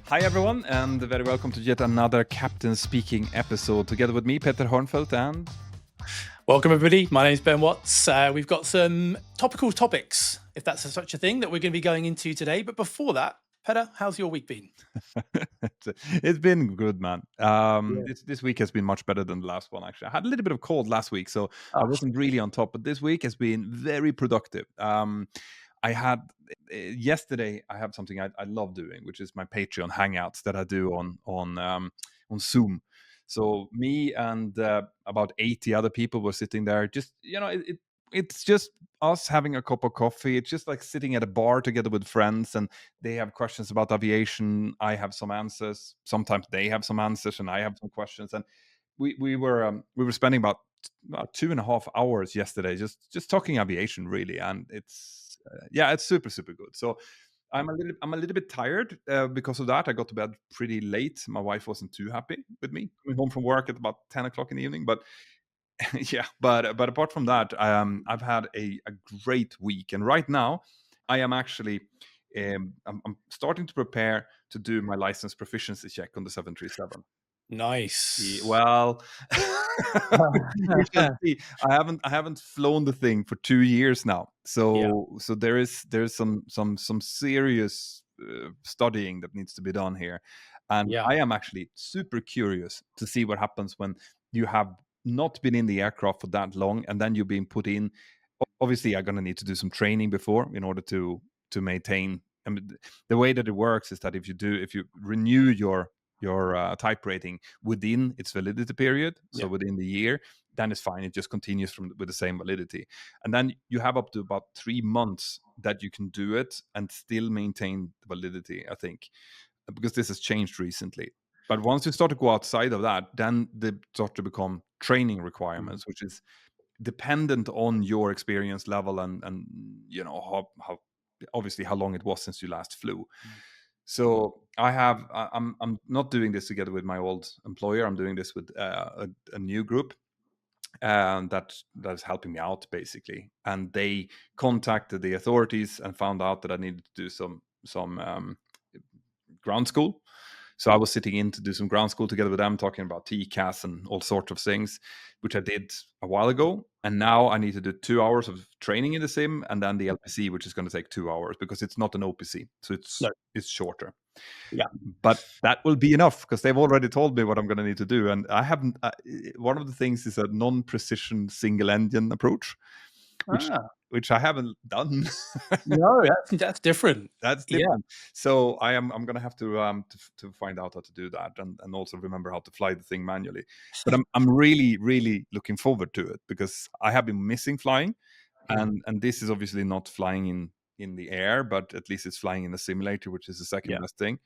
Hi, everyone, and very welcome to yet another Captain Speaking episode. Together with me, Peter Hornfeld, and Welcome, everybody. My name is Ben Watts. We've got some topical topics, if that's such a thing, that we're going to be going into today. But before that, Peter, how's your week been? it's been good, man. Yeah. This week has been much better than the last one. Actually, I had a little bit of cold last week, so I Oh, wasn't really on top. But this week has been very productive. I had yesterday. I have something I love doing, which is my Patreon hangouts that I do on Zoom. So me and about 80 other people were sitting there. Just it's just us having a cup of coffee. It's just like sitting at a bar together with friends, and they have questions about aviation. I have some answers. Sometimes they have some answers, and I have some questions. And we were spending about 2.5 hours yesterday just talking aviation, really. And it's it's super good. So I'm a little bit tired because of that. I got to bed pretty late. My wife wasn't too happy with me coming home from work at about 10 o'clock in the evening, but yeah. But apart from that, I've had a great week, and right now I am actually I'm starting to prepare to do my license proficiency check on the 737. Nice. Well, we shall see. I haven't flown the thing for 2 years now, Yeah. so there's some serious studying that needs to be done here, and Yeah. I am actually super curious to see what happens when you have not been in the aircraft for that long, and then you're being put in. Obviously, I'm gonna need to do some training before in order to maintain. I mean, the way that it works is that if you renew your type rating within its validity period, so Yeah. within the year, then it's fine. It just continues with the same validity, and then you have up to about 3 months that you can do it and still maintain the validity. I think because this has changed recently. But once you start to go outside of that, then they start to become training Mm. requirements, which is dependent on your experience level and how obviously how long it was since you last flew. Mm. So I'm not doing this together with my old employer. I'm doing this with a new group that is helping me out basically. And they contacted the authorities and found out that I needed to do some ground school. So I was sitting in to do some ground school together with them, talking about TCAS and all sorts of things, which I did a while ago. And now I need to do 2 hours of training in the sim, and then the LPC, which is going to take 2 hours because it's not an OPC, so No. it's shorter. Yeah. But that will be enough because they've already told me what I'm going to need to do, and I haven't. One of the things is a non-precision single engine approach, which Ah. which I haven't done. No, that's different. That's Yeah. different. So I'm gonna have to find out how to do that and also remember how to fly the thing manually. But I'm really looking forward to it because I have been missing flying, Mm. and this is obviously not flying in the air, but at least it's flying in a simulator, which is the second Yeah. best thing.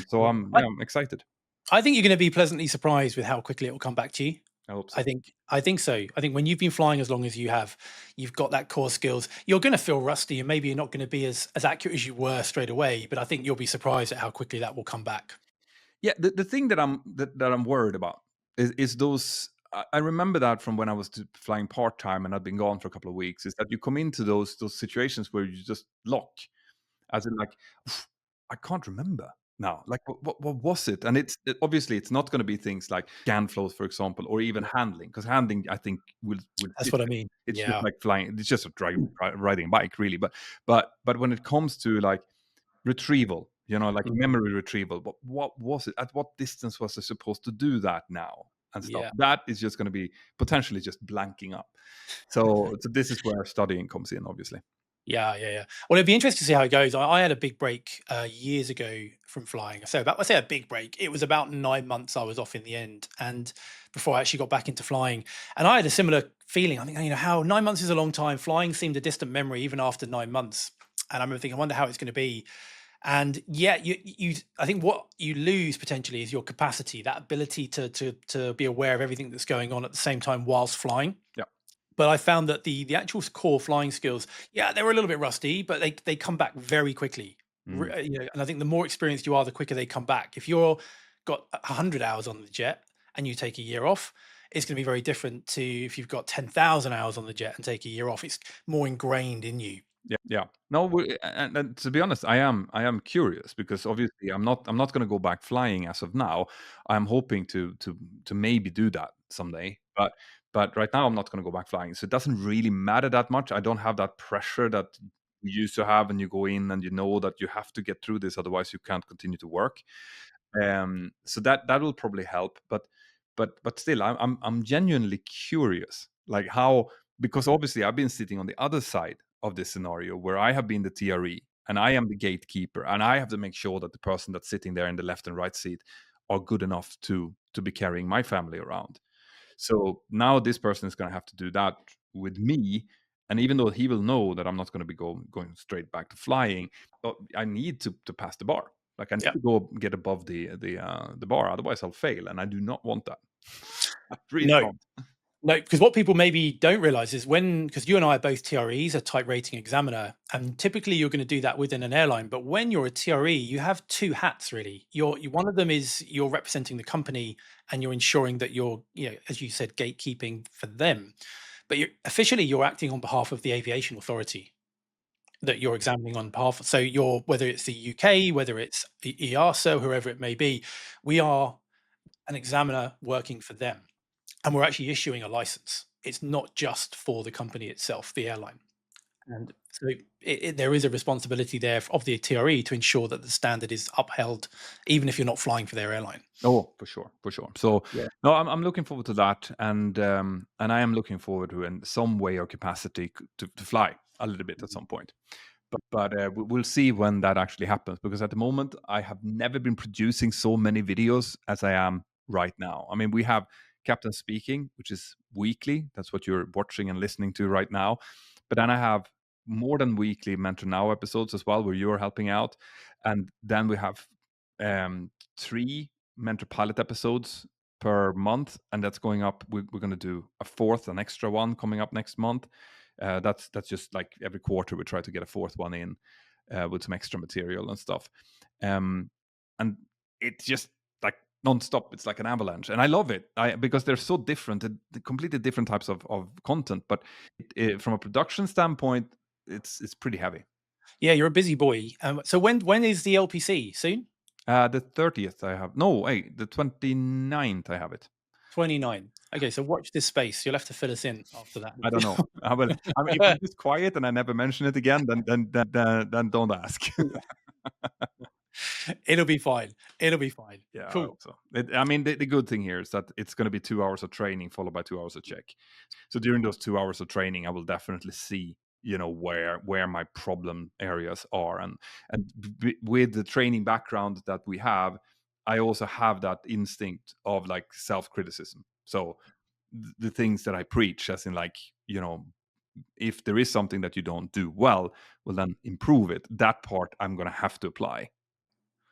So Yeah. I'm excited. I think you're going to be pleasantly surprised with how quickly it will come back to you. I hope I so. think I think so. I think when you've been flying as long as you have, you've got that core skills. You're going to feel rusty, and maybe you're not going to be as accurate as you were straight away. But I think you'll be surprised at how quickly that will come back. Yeah, the thing that I'm worried about is those. I remember that from when I was flying part time and I'd been gone for a couple of weeks. Is that you come into those situations where you just lock, as in like, "Phew, I can't remember now. Like, what was it? And obviously it's not going to be things like scan flows, for example, or even Yeah. handling, because handling I think will That's fit what I it. mean. It's just Yeah. like flying. It's just a riding a bike, really. But when it comes to like retrieval, like Mhm. memory retrieval. What was it? At what distance was I supposed to do that now? And stuff. Yeah. That is just going to be potentially just blanking up. So this is where studying comes in, obviously. Yeah, yeah, yeah. Well, it'd be interesting to see how it goes. I had a big break years ago from flying. So I say a big break. It was about 9 months I was off in the end, and before I actually got back into flying, and I had a similar feeling. I think how 9 months is a long time. Flying seemed a distant memory even after 9 months, and I remember thinking, I wonder how it's going to be. And yeah, I think what you lose potentially is your capacity, that ability to be aware of everything that's going on at the same time whilst flying. Yeah. But I found that the actual core flying skills, yeah, they were a little bit rusty, but they come back very quickly. Mm. And I think the more experienced you are, the quicker they come back. If you're got 100 hours on the jet and you take a year off, it's going to be very different to if you've got 10,000 hours on the jet and take a year off. It's more ingrained in you. Yeah, yeah. No, and to be honest, I am curious because obviously I'm not going to go back flying as of now. I'm hoping to maybe do that someday, but right now I'm not going to go back flying. So it doesn't really matter that much. I don't have that pressure that you used to have, and you go in and you know that you have to get through this, otherwise you can't continue to work. So that will probably help, but still, I'm genuinely curious, like how, because obviously I've been sitting on the other side of this scenario where I have been the TRE and I am the gatekeeper, and I have to make sure that the person that's sitting there in the left and right seat are good enough to be carrying my family around. So now this person is going to have to do that with me. And even though he will know that I'm not going to be going straight back to flying, but I need to pass the bar. Like I need Yeah. to go get above the bar, otherwise I'll fail, and I do not want that. I really No, don't. no, because what people maybe don't realize is because you and I are both TREs, a type rating examiner, and typically you're going to do that within an airline. But when you're a TRE, you have two hats really. One of them is you're representing the company and you're ensuring that you're, as you said, gatekeeping for them. But officially you're acting on behalf of the aviation authority that you're examining on behalf of. So whether it's the UK, whether it's the EASA, whoever it may be, we are an examiner working for them, and we're actually issuing a license. It's not just for the company itself, the airline. And so there is a responsibility there of the TRE to ensure that the standard is upheld, even if you're not flying for their airline. Oh, for sure, for sure. So Yeah. no, I'm looking forward to that, and I am looking forward to in some way or capacity to fly a little bit at some point. But we'll see when that actually happens, because at the moment I have never been producing so many videos as I am right now. I mean, we have Captain Speaking, which is weekly. That's what you're watching and listening to right now. But then I have more than weekly Mentor Now episodes as well, where you're helping out. And then we have 3 Mentor Pilot episodes per month, and that's going up. We're going to do a fourth, an extra one coming up next month. That's just like every quarter we try to get a fourth one in, with some extra material and stuff. And it's just like nonstop. It's like an avalanche, and I love it. Because they're so different, completely different types of content. But from a production standpoint, it's pretty heavy. Yeah, you're a busy boy. So when is the LPC? Soon? The 30th I have. No, wait, the 29th I have it. 29. Okay, so watch this space. You'll have to fill us in after that. I don't know. I will. I mean, if I'm just quiet and I never mention it again, then don't ask. It'll be fine. It'll be fine. Yeah, I Cool. hope so. I mean, the good thing here is that it's going to be 2 hours of training followed by 2 hours of check. So during those 2 hours of training, I will definitely see, where my problem areas are, and with the training background that we have, I also have that instinct of like self criticism. So the things that I preach, as in like, if there is something that you don't do well, then improve it. That part I'm going to have to apply.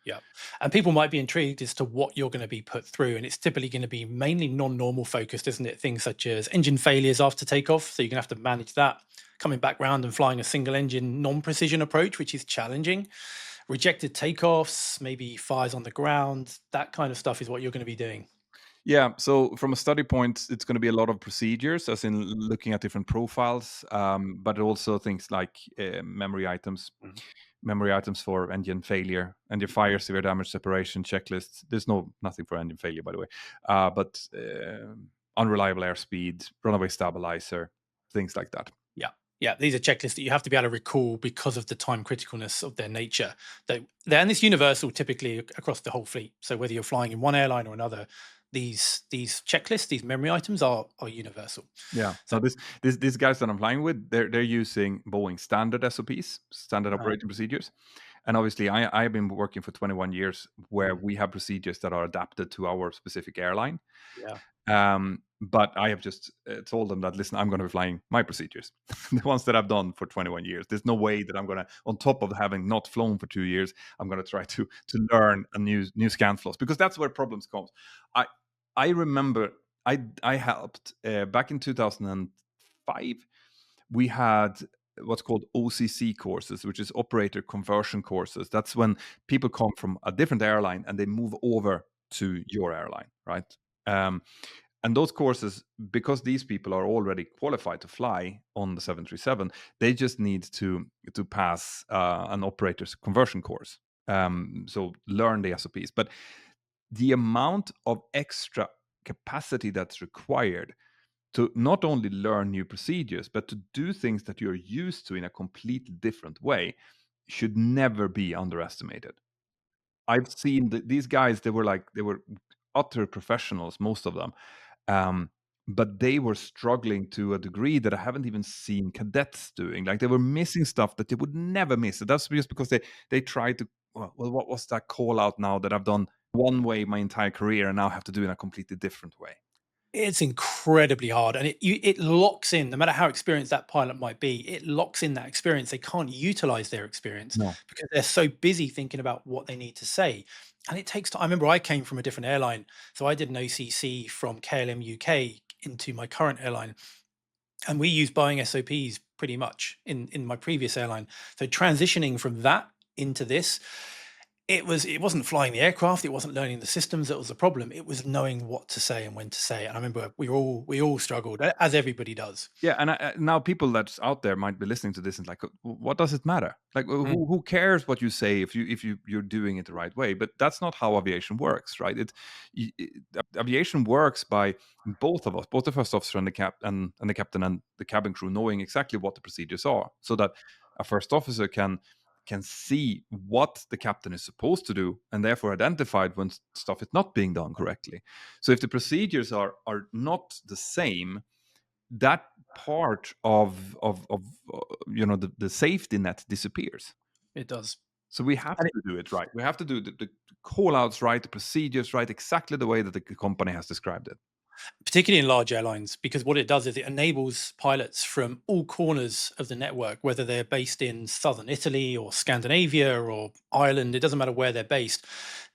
Yeah. And people might be intrigued as to what you're going to be put through. And it's typically going to be mainly non-normal focused, isn't it? Things such as engine failures after takeoff. So you're going to have to manage that. Coming back round and flying a single engine non-precision approach, which is challenging. Rejected takeoffs, maybe fires on the ground. That kind of stuff is what you're going to be doing. Yeah, so from a study point, it's going to be a lot of procedures, as in looking at different profiles, but also things like Mhm. memory items for engine failure, engine fire, severe damage, separation checklists. There's nothing for engine failure, by the way, but unreliable airspeed, runaway stabilizer, things like that. Yeah. Yeah. These are checklists that you have to be able to recall because of the time criticalness of their nature. And it's universal typically across the whole fleet. So whether you're flying in one airline or another, these checklists, these memory items are universal. Yeah. So No, these guys that I'm flying with, they're using Boeing standard SOPs, standard uh, operating procedures. And obviously, I've been working for 21 years where mm, we have procedures that are adapted to our specific airline. yeah. But I have just told them that, listen, I'm going to be flying my procedures, the ones that I've done for 21 years. There's no way that I'm going to, on top of having not flown for 2 years, I'm going to try to learn a new scan flows, because that's where problems come. I I remember I helped back in 2005. We had what's called OCC courses, which is operator conversion courses. That's when people come from a different airline and they move over to your airline, right? Um, And those courses, because these people are already qualified to fly on the 737, they just need to pass an operator's conversion course. So learn the SOPs. But the amount of extra capacity that's required to not only learn new procedures, but to do things that you're used to in a completely different way should never be underestimated. I've seen these guys, they were utter professionals, most of them. Um, but they were struggling to a degree that I haven't even seen cadets doing. Like they were missing stuff that they would never miss. That's just because they tried to. Well, what was that call out now that I've done one way my entire career and now have to do in a completely different way? It's incredibly hard, and it locks in. No matter how experienced that pilot might be, it locks in that experience. They can't utilize their experience No. because they're so busy thinking about what they need to say, and it takes time. I remember I came from a different airline, so I did an OCC from KLM UK into my current airline, and we use Boeing SOPs pretty much in my previous airline. So transitioning from that into this, it wasn't flying the aircraft, it wasn't learning the systems that was the problem. It was knowing what to say and when to say it. And I remember we all struggled, as everybody does. Yeah, and now people that's out there might be listening to this and like, what does it matter? Like, Mm. who cares what you say if you're doing it the right way? But that's not how aviation works, right? Aviation works by both of us, both the first officer and the captain and the cabin crew, knowing exactly what the procedures are, so that a first officer can see what the captain is supposed to do and therefore identify when stuff is not being done correctly. So if the procedures are not the same, that part of the safety net disappears. It does. So we have And to do it right. We have to do the call outs right, the procedures right, exactly the way that the company has described it. particularly in large airlines, because what it does is it enables pilots from all corners of the network, whether they're based in southern Italy or Scandinavia or Ireland, it doesn't matter where they're based.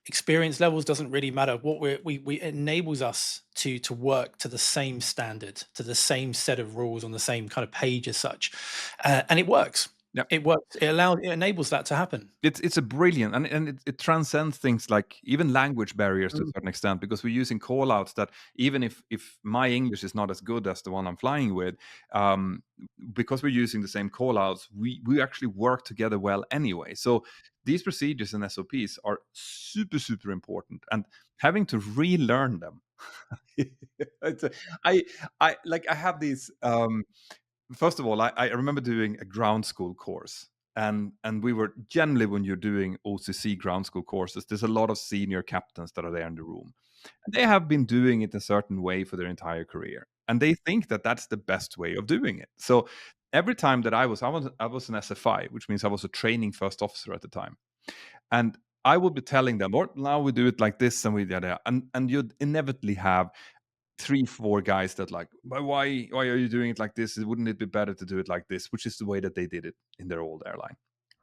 Experience levels doesn't really matter. What we it enables us to work to the same standard, to the same set of rules on the same kind of page as such, and it works. Yeah. It works. It enables that to happen. It's a brilliant, and it transcends things like even language barriers to a Mm. certain extent, because we're using call outs that even if my English is not as good as the one I'm flying with, um, because we're using the same call outs, we actually work together well anyway. So these procedures and SOPs are super, super important, and having to relearn them. it's a, I have these first of all, I remember doing a ground school course, and we were generally, when you're doing OCC ground school courses, there's a lot of senior captains that are there in the room, and they have been doing it a certain way for their entire career, and they think that that's the best way of doing it. So every time that I was an SFI, which means I was a training first officer at the time, and I would be telling them, "Or now we do it like this, and we did that," and you'd inevitably have 3, 4 guys that like, "But why are you doing it like this? Wouldn't it be better to do it like this?" Which is the way that they did it in their old airline,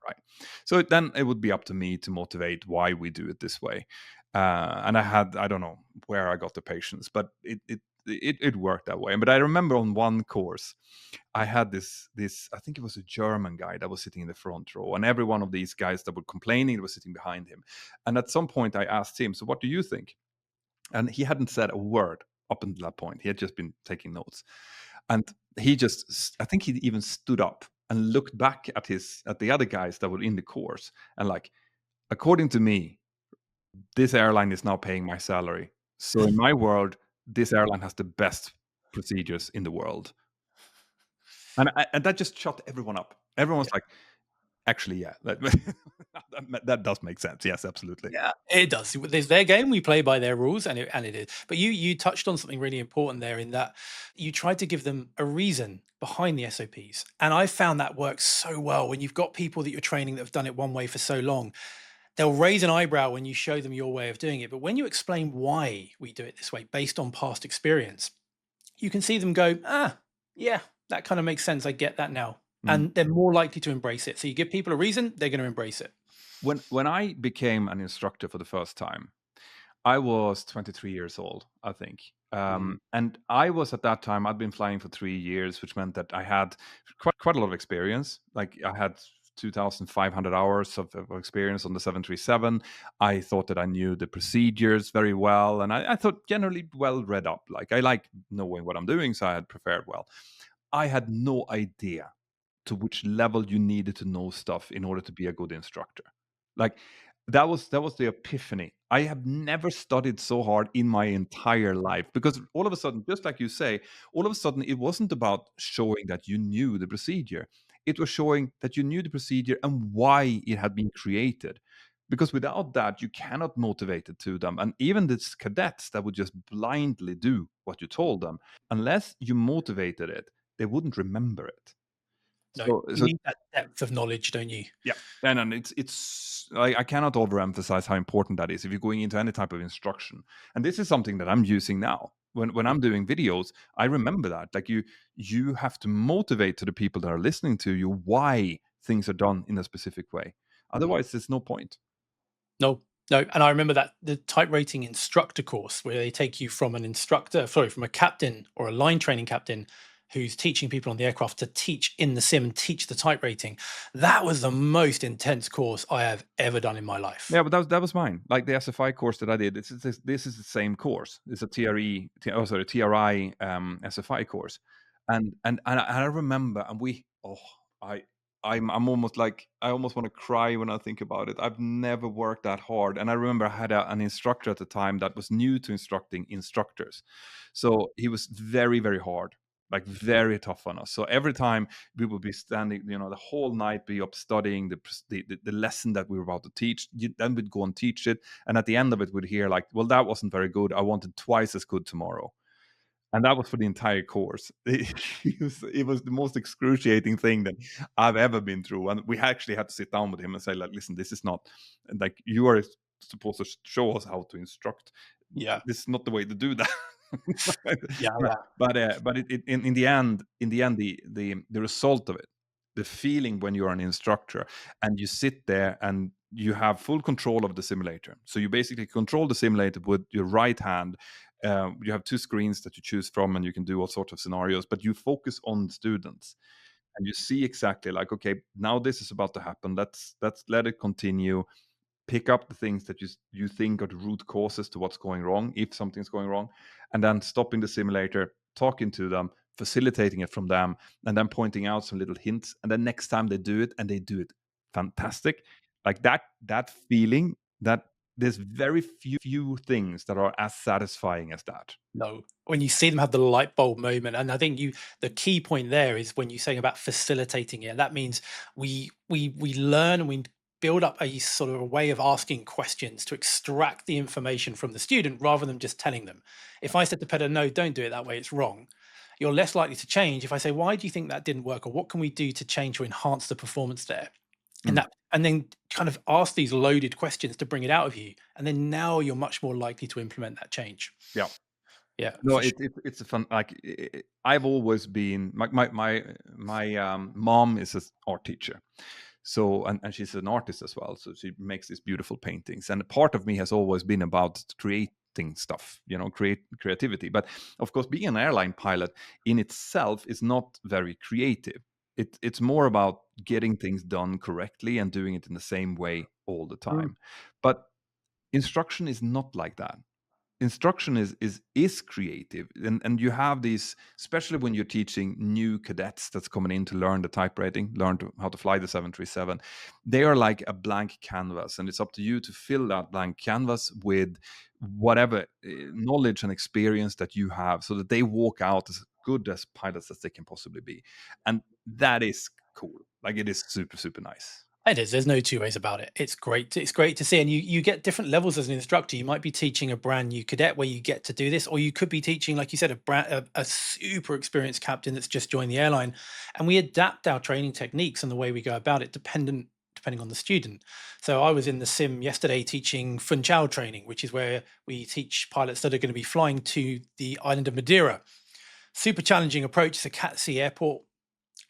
right? So then it would be up to me to motivate why we do it this way. And I don't know where I got the patience, but it worked that way. But I remember on one course, I had this I think it was a German guy that was sitting in the front row, and every one of these guys that were complaining was sitting behind him. And at some point, I asked him, "So what do you think?" And he hadn't said a word up until that point. He had just been taking notes. And I think he even stood up and looked back at the other guys that were in the course and like, according to me, this airline is now paying my salary. So in my world, this airline has the best procedures in the world. And that just shut everyone up. Everyone's like, actually, yeah, that does make sense. Yes, absolutely. Yeah, it does. There's their game. We play by their rules, and it is. But you touched on something really important there, in that you tried to give them a reason behind the SOPs, and I found that works so well when you've got people that you're training that have done it one way for so long. They'll raise an eyebrow when you show them your way of doing it, but when you explain why we do it this way based on past experience, you can see them go, ah, yeah, that kind of makes sense. I get that now, Mm. and they're more likely to embrace it. So you give people a reason, they're going to embrace it. When I became an instructor for the first time, I was 23 years old, I think. Mm. And I was at that time, I'd been flying for 3 years, which meant that I had quite a lot of experience. Like I had 2,500 hours of experience on the 737. I thought that I knew the procedures very well, and I thought generally well read up. Like I like knowing what I'm doing, so I had prepared well. I had no idea to which level you needed to know stuff in order to be a good instructor. Like that was the epiphany. I have never studied so hard in my entire life because all of a sudden, just like you say, all of a sudden it wasn't about showing that you knew the procedure. It was showing that you knew the procedure and why it had been created. Because without that, you cannot motivate it to them. And even these cadets that would just blindly do what you told them, unless you motivated it, they wouldn't remember it. No, you So need that depth of knowledge, don't you? yeah, and it's I cannot overemphasize how important that is if you're going into any type of instruction. And this is something that I'm using now. When Mm, I'm doing videos, I remember that. Like you have to motivate to the people that are listening to you why things are done in a specific way. mm. Otherwise, there's no point. No, no, and I remember that the type rating instructor course where they take you from an instructor, sorry, from a captain or a line training captain who's teaching people on the aircraft to teach in the sim and teach the type rating. That was the most intense course I have ever done in my life. Yeah, but that was mine. Like the SFI course that I did, this is the same course. It's a TRI SFI course, and I remember, and we oh I I'm almost like I almost want to cry when I think about it. I've never worked that hard, and I remember I had an instructor at the time that was new to instructing instructors, so he was very very hard, like very tough on us. So every time we would be standing, the whole night, be up studying the lesson that we were about to teach. Then we'd go and teach it, and at the end of it, we'd hear like, "Well, that wasn't very good. I wanted twice as good tomorrow." And that was for the entire course. It was the most excruciating thing that I've ever been through, and we actually had to sit down with him and say, like, "Listen, this is not like you are supposed to show us how to instruct. Yeah, This is not the way to do that." yeah, but yeah. but in the end, the result of it, the feeling when you're an instructor and you sit there and you have full control of the simulator. So you basically control the simulator with your right hand. You have two screens that you choose from, and you can do all sorts of scenarios. But you focus on students, and you see exactly like, okay, now this is about to happen. Let's let it continue, pick up the things that you think are the root causes to what's going wrong, if something's going wrong, and then stopping the simulator, talking to them, facilitating it from them, and then pointing out some little hints. And then next time they do it, and they do it fantastic, like that feeling that there's very few things that are as satisfying as that. No, when you see them have the light bulb moment, and I think the key point there is when you're saying about facilitating it. That means we learn and we build up a sort of a way of asking questions to extract the information from the student rather than just telling them. If I said to Peter, "No, don't do it that way; it's wrong," you're less likely to change. If I say, "Why do you think that didn't work?" or "What can we do to change or enhance the performance there?" and Mm, that and then kind of ask these loaded questions to bring it out of you, and then now you're much more likely to implement that change. yeah. Yeah, No, for sure. it's a fun, like I've always been my mom is an art teacher, so and she's an artist as well, so she makes these beautiful paintings, and a part of me has always been about creating stuff, creativity. But of course, being an airline pilot in itself is not very creative. It's more about getting things done correctly and doing it in the same way all the Mm. time. But instruction is not like that. Instruction is creative, and you have these, especially when you're teaching new cadets that's coming in to learn the typewriting, how to fly the 737. They are like a blank canvas, and it's up to you to fill that blank canvas with whatever knowledge and experience that you have, so that they walk out as good as pilots as they can possibly be. And that is cool. Like, it is super super nice. It is. There's no two ways about it. It's great. It's great to see, and you get different levels as an instructor. You might be teaching a brand new cadet where you get to do this, or you could be teaching, like you said, a super experienced captain that's just joined the airline, and we adapt our training techniques and the way we go about it depending on the student. So I was in the sim yesterday teaching Funchal training, which is where we teach pilots that are going to be flying to the island of Madeira. Super challenging approach. It's a Cat C airport,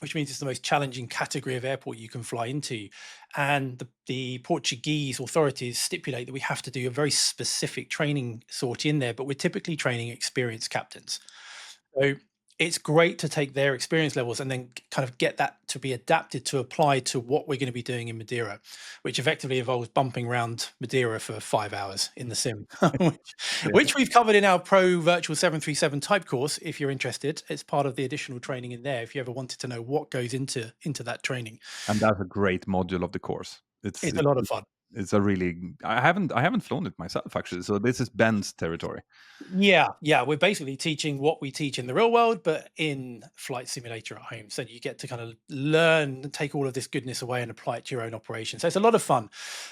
which means it's the most challenging category of airport you can fly into. And the Portuguese authorities stipulate that we have to do a very specific training sort in there, but we're typically training experienced captains. So it's great to take their experience levels and then kind of get that to be adapted to apply to what we're going to be doing in Madeira, which effectively involves bumping around Madeira for 5 hours in the sim, Yeah. which we've covered in our Pro Virtual 737 type course. If you're interested, it's part of the additional training in there. If you ever wanted to know what goes into that training, And that's a great module of the course. it's a lot of fun. It's a really I haven't flown it myself actually, so this is Ben's territory. Yeah, we're basically teaching what we teach in the real world, but in flight simulator at home. So you get to kind of learn and take all of this goodness away and apply it to your own operation. So it's a lot of fun.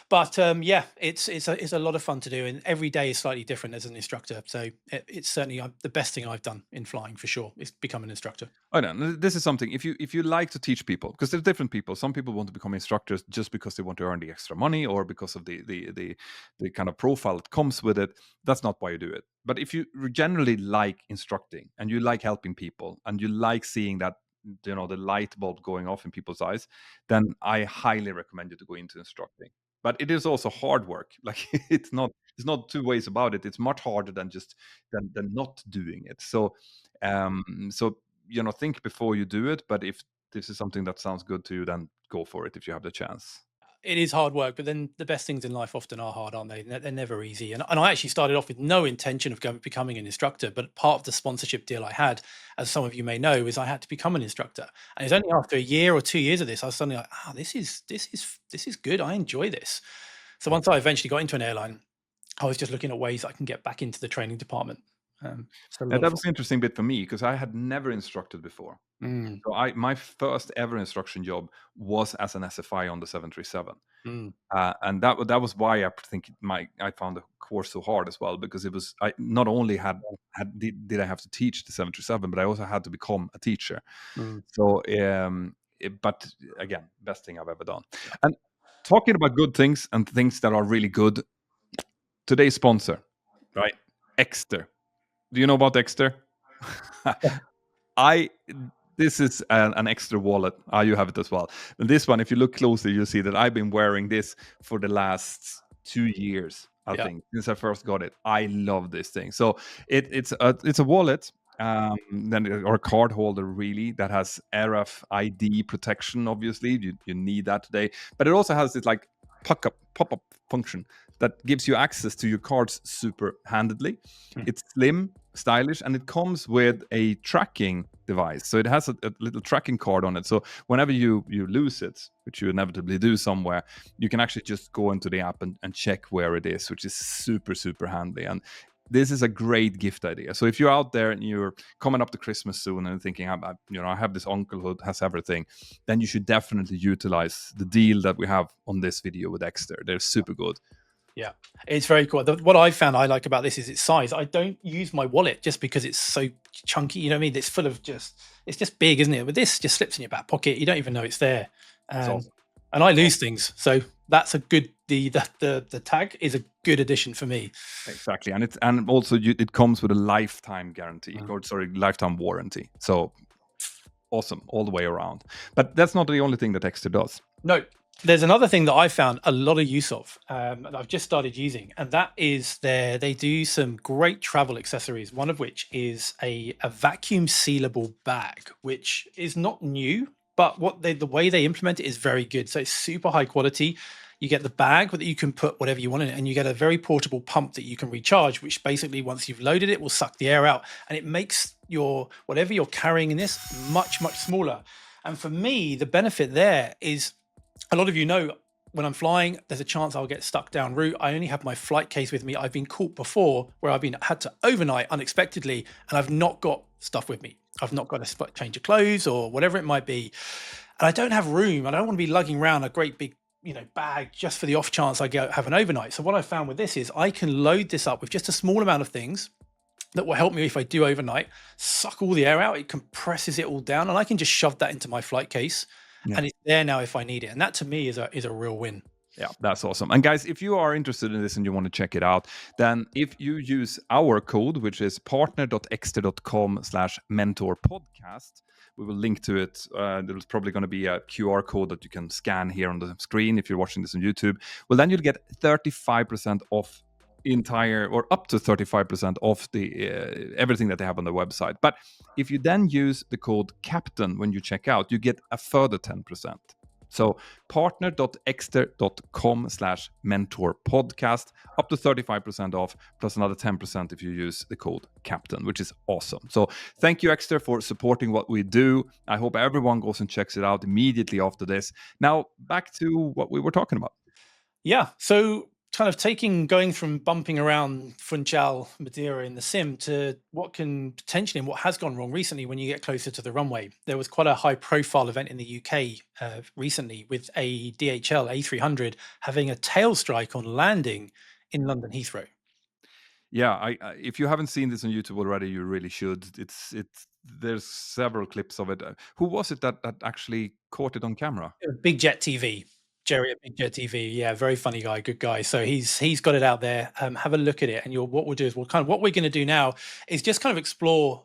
But yeah, it's a lot of fun to do, and every day is slightly different as an instructor. So it's certainly the best thing I've done in flying for sure is become an instructor. Oh no, this is something. If you like to teach people, because there's different people. Some people want to become instructors just because they want to earn the extra money, or because of the kind of profile that comes with it. That's not why you do it. But if you generally like instructing and you like helping people and you like seeing that, the light bulb going off in people's eyes, then I highly recommend you to go into instructing. But it is also hard work. Like it's not two ways about it. It's much harder than just than not doing it. So think before you do it. But if this is something that sounds good to you, then go for it if you have the chance. It is hard work, but then the best things in life often are hard, aren't they? They're never easy. And I actually started off with no intention of becoming an instructor, but part of the sponsorship deal I had, as some of you may know, is I had to become an instructor. And it's only after a year or 2 years of this, I was suddenly like, this is good. I enjoy this. So once I eventually got into an airline, I was just looking at ways I can get back into the training department. So a And lot of that fun. was an interesting bit for me because I had never instructed before. Mm, So my first ever instruction job was as an SFI on the 737. mm, And that was why I think I found the course so hard as well, because it was I not only did I have to teach the 737, but I also had to become a teacher. mm. So but again, best thing I've ever done. And talking about good things and things that are really good, today's sponsor, right? Exter. Do you know about Exter? I This is an extra wallet. You have it as well. And this one, if you look closely, you'll see that I've been wearing this for the last 2 years. I Yeah. think since I first got it, I love this thing. So it's a wallet, or a card holder really, that has RFID protection. Obviously, you need that today, but it also has this like pop up function that gives you access to your cards super handedly. Mm. It's slim, stylish, and it comes with a tracking device. So it has a little tracking card on it. So whenever you lose it, which you inevitably do somewhere, you can actually just go into the app and check where it is, which is super, super handy. And this is a great gift idea. So if you're out there and you're coming up to Christmas soon and thinking, I have this uncle who has everything, then you should definitely utilize the deal that we have on this video with Exter. They're super good. Yeah, it's very cool. What I found I like about this is its size. I don't use my wallet just because it's so chunky. You know what I mean? It's full of it's just big, isn't it? But this just slips in your back pocket. You don't even know it's there. Awesome. And I lose things, so that's a good. The tag is a good addition for me. Exactly, and also it comes with a lifetime guarantee, or sorry, lifetime warranty. So awesome all the way around. But that's not the only thing that Exter does. No, there's another thing that I found a lot of use of that I've just started using, and that is they do some great travel accessories. One of which is a vacuum sealable bag, which is not new, but the way they implement it is very good. So it's super high quality. You get the bag that you can put whatever you want in it, and you get a very portable pump that you can recharge, which basically once you've loaded it will suck the air out, and it makes your whatever you're carrying in this much smaller. And for me, the benefit there is, a lot of you know, when I'm flying, there's a chance I'll get stuck down route. I only have my flight case with me. I've been caught before where I've had to overnight unexpectedly, and I've not got stuff with me. I've not got a change of clothes or whatever it might be, and I don't have room. I don't want to be lugging around a great big bag just for the off chance I go have an overnight. So what I found with this is I can load this up with just a small amount of things that will help me if I do overnight, suck all the air out. It compresses it all down, and I can just shove that into my flight case. Yeah. And it's there now if I need it. And that to me is a real win. Yeah, that's awesome. And guys, if you are interested in this and you want to check it out, then if you use our code, which is partner.exter.com/mentorpodcast, we will link to it. There's probably going to be a QR code that you can scan here on the screen if you're watching this on YouTube. Well, then you'll get 35% off entire or up to 35% off the everything that they have on the website. But if you then use the code captain when you check out, you get a further 10%. So partner.exter.com/mentor podcast, up to 35% off, plus another 10% if you use the code captain, which is awesome. So thank you, Exter, for supporting what we do. I hope everyone goes and checks it out immediately after this. Now back to what we were talking about. Yeah. So kind of going from bumping around Funchal, Madeira in the sim to what can potentially and what has gone wrong recently when you get closer to the runway. There was quite a high profile event in the UK recently with a DHL A300 having a tail strike on landing in London Heathrow. Yeah, I if you haven't seen this on YouTube already, you really should. It's there's several clips of it. Who was it that actually caught it on camera? Big Jet TV. Jerry at Big Jet TV. Yeah, very funny guy, good guy. So he's got it out there. Have a look at it. And what we'll do is what we're going to do now is just kind of explore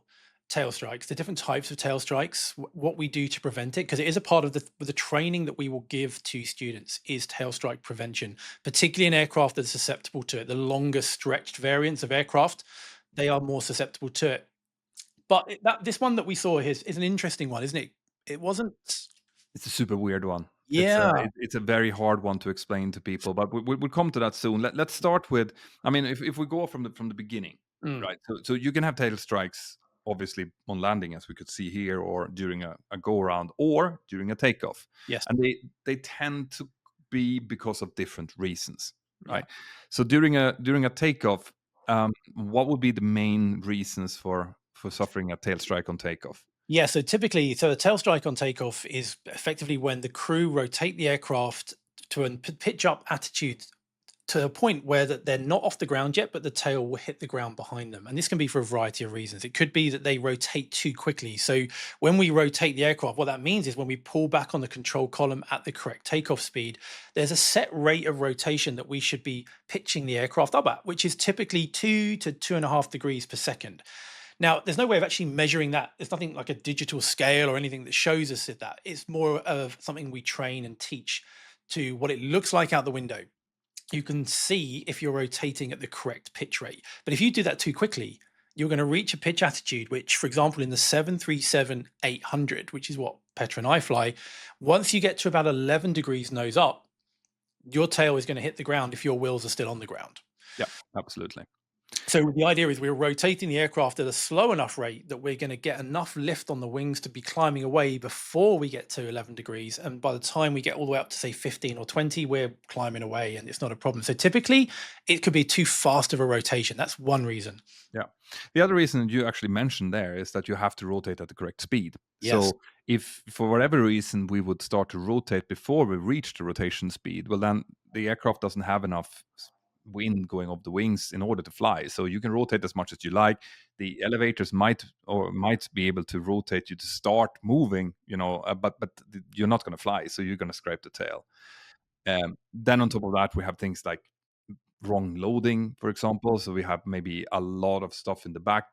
tail strikes, the different types of tail strikes, what we do to prevent it, because it is a part of the training that we will give to students is tail strike prevention, particularly in aircraft that are susceptible to it. The longer stretched variants of aircraft, they are more susceptible to it. But this one that we saw here is an interesting one, isn't it? It wasn't. It's a super weird one. Yeah. It's a very hard one to explain to people, but we'll come to that soon. Let's start with, I mean, if we go from the beginning, Mm, right? So you can have tail strikes, obviously on landing, as we could see here, or during a go around, or during a takeoff, yes. and they tend to be because of different reasons, Yeah. right? So during a takeoff, what would be the main reasons for suffering a tail strike on takeoff? Yeah, so typically, a tail strike on takeoff is effectively when the crew rotate the aircraft to a pitch up attitude to a point where that they're not off the ground yet, but the tail will hit the ground behind them. And this can be for a variety of reasons. It could be that they rotate too quickly. So when we rotate the aircraft, what that means is when we pull back on the control column at the correct takeoff speed, there's a set rate of rotation that we should be pitching the aircraft up at, which is typically 2 to 2.5 degrees per second. Now, there's no way of actually measuring that. There's nothing like a digital scale or anything that shows us that. It's more of something we train and teach to what it looks like out the window. You can see if you're rotating at the correct pitch rate. But if you do that too quickly, you're going to reach a pitch attitude, which, for example, in the 737-800, which is what Petra and I fly, once you get to about 11 degrees nose up, your tail is going to hit the ground if your wheels are still on the ground. Yeah, absolutely. So the idea is we're rotating the aircraft at a slow enough rate that we're going to get enough lift on the wings to be climbing away before we get to 11 degrees. And by the time we get all the way up to say 15 or 20, we're climbing away and it's not a problem. So typically it could be too fast of a rotation. That's one reason. Yeah. The other reason you actually mentioned there is that you have to rotate at the correct speed. Yes. So if for whatever reason we would start to rotate before we reach the rotation speed, well, then the aircraft doesn't have enough wind going up the wings in order to fly. So you can rotate as much as you like. The elevators might be able to rotate you to start moving, but you're not going to fly. So you're going to scrape the tail. Then on top of that, we have things like wrong loading, for example. So we have maybe a lot of stuff in the back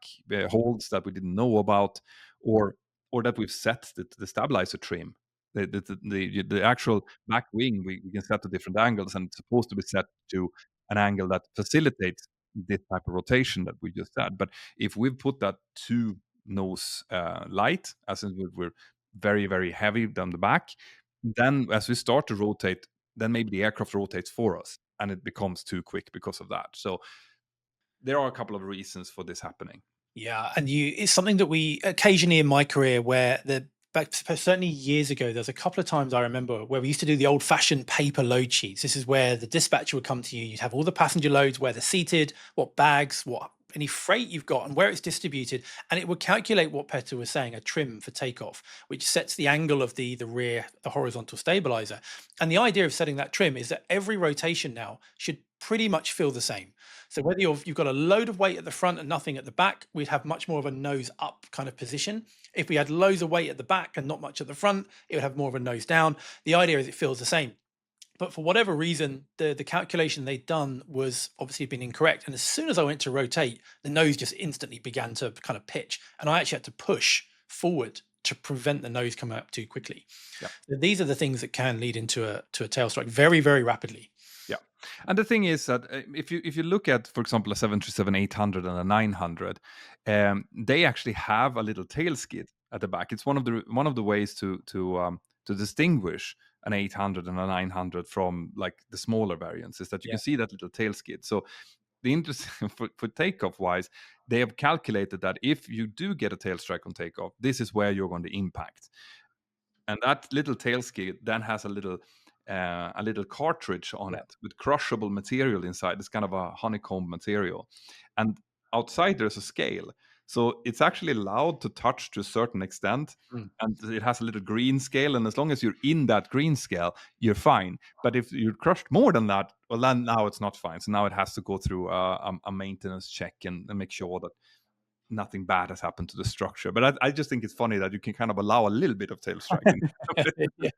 holds that we didn't know about, or that we've set the stabilizer trim. The actual back wing we can set to different angles, and it's supposed to be set to an angle that facilitates this type of rotation that we just had. But if we've put that too nose light, as in we're very, very heavy down the back, then as we start to rotate, then maybe the aircraft rotates for us and it becomes too quick because of that. So there are a couple of reasons for this happening. Yeah, and it's something that we occasionally in my career where certainly years ago, there's a couple of times I remember where we used to do the old-fashioned paper load sheets. This is where the dispatcher would come to you. You'd have all the passenger loads, where they're seated, what bags, what any freight you've got, and where it's distributed, and it would calculate what Petter was saying, a trim for takeoff, which sets the angle of the rear, the horizontal stabilizer. And the idea of setting that trim is that every rotation now should pretty much feel the same. So whether you've got a load of weight at the front and nothing at the back, we'd have much more of a nose up kind of position. If we had loads of weight at the back and not much at the front, it would have more of a nose down. The idea is it feels the same. But for whatever reason, the calculation they'd done was obviously been incorrect. And as soon as I went to rotate, the nose just instantly began to kind of pitch. And I actually had to push forward to prevent the nose coming up too quickly. Yeah. So these are the things that can lead into a tail strike very, very rapidly. Yeah, and the thing is that if you look at, for example, a 737-800 and a 900, they actually have a little tail skid at the back. It's one of the ways to distinguish an 800 and a 900 from like the smaller variants is that you Yeah. can see that little tail skid. So the interesting for takeoff wise, they have calculated that if you do get a tail strike on takeoff, this is where you're going to impact. And that little tail skid then has a little cartridge on Yeah. it with crushable material inside. It's kind of a honeycomb material, and outside there's a scale, so it's actually allowed to touch to a certain extent. Mm. And it has a little green scale, and as long as you're in that green scale, you're fine. But if you're crushed more than that, well, then now it's not fine. So now it has to go through a maintenance check and make sure that nothing bad has happened to the structure. But I just think it's funny that you can kind of allow a little bit of tail striking. Yeah.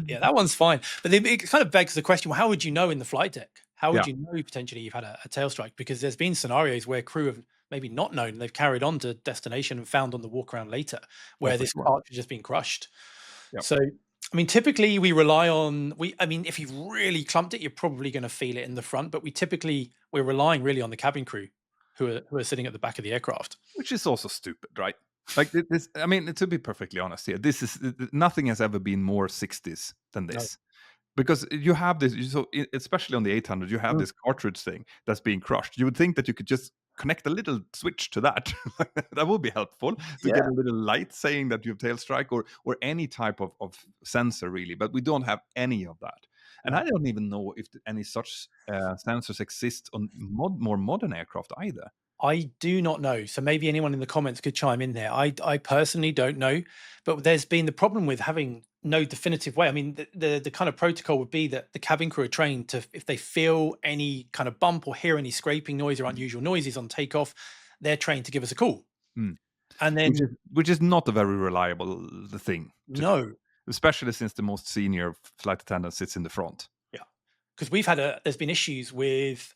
Yeah, that one's fine. But then it kind of begs the question, well, how would you know in the flight deck? How would Yeah, you know potentially you've had a tail strike? Because there's been scenarios where crew have maybe not known, they've carried on to destination and found on the walk around later oh where for this sure. cartridge has been crushed. Yeah. So, I mean, typically we rely on I mean, if you've really clumped it, you're probably going to feel it in the front, but we're relying really on the cabin crew who are sitting at the back of the aircraft. Which is also stupid, right? Like this, I mean, to be perfectly honest here, this is nothing has ever been more 60s than No. this. Because you have this, so especially on the 800, you have Mm. this cartridge thing that's being crushed. You would think that you could just connect a little switch to that. That would be helpful to get Yeah. a little light saying that you have tail strike or any type of sensor really. But we don't have any of that. And I No. don't even know if any such sensors exist on more modern aircraft either. I do not know. So maybe anyone in the comments could chime in there. I personally don't know, but there's been the problem with having no definitive way. I mean, the kind of protocol would be that the cabin crew are trained to, if they feel any kind of bump or hear any scraping noise or unusual noises on takeoff, they're trained to give us a call. Mm. And Which is then which is not a very reliable thing to do, no, especially since the most senior flight attendant sits in the front. yeah, because there's been issues with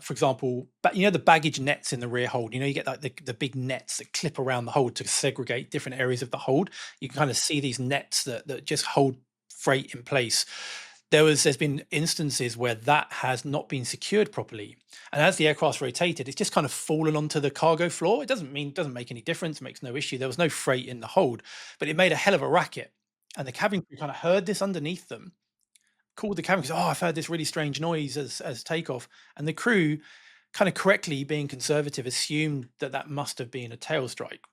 for example, but the baggage nets in the rear hold, you get like the big nets that clip around the hold to segregate different areas of the hold. You can kind of see these nets that just hold freight in place. There's been instances where that has not been secured properly, and as the aircraft's rotated, it's just kind of fallen onto the cargo floor. It doesn't make any difference, makes no issue. There was no freight in the hold, but it made a hell of a racket, and the cabin crew kind of heard this underneath them, called the cabin crew, "Oh, I've heard this really strange noise as takeoff," and the crew, kind of correctly being conservative, assumed that that must have been a tail strike,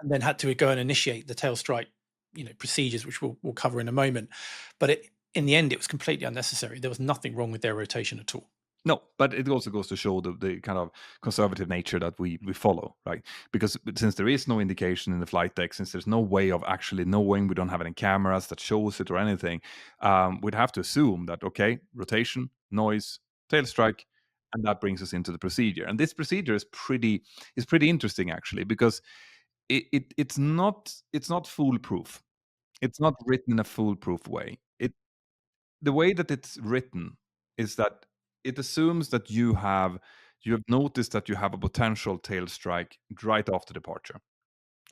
and then had to go and initiate the tail strike, procedures, which we'll cover in a moment. But in the end, it was completely unnecessary. There was nothing wrong with their rotation at all. No, but it also goes to show the kind of conservative nature that we follow, right? Because since there is no indication in the flight deck, since there's no way of actually knowing, we don't have any cameras that shows it or anything, we'd have to assume that, okay, rotation, noise, tail strike, and that brings us into the procedure. And this procedure is pretty interesting actually, because it's not foolproof. It's not written in a foolproof way. The way that it's written is that it assumes that you have noticed that you have a potential tail strike right after departure.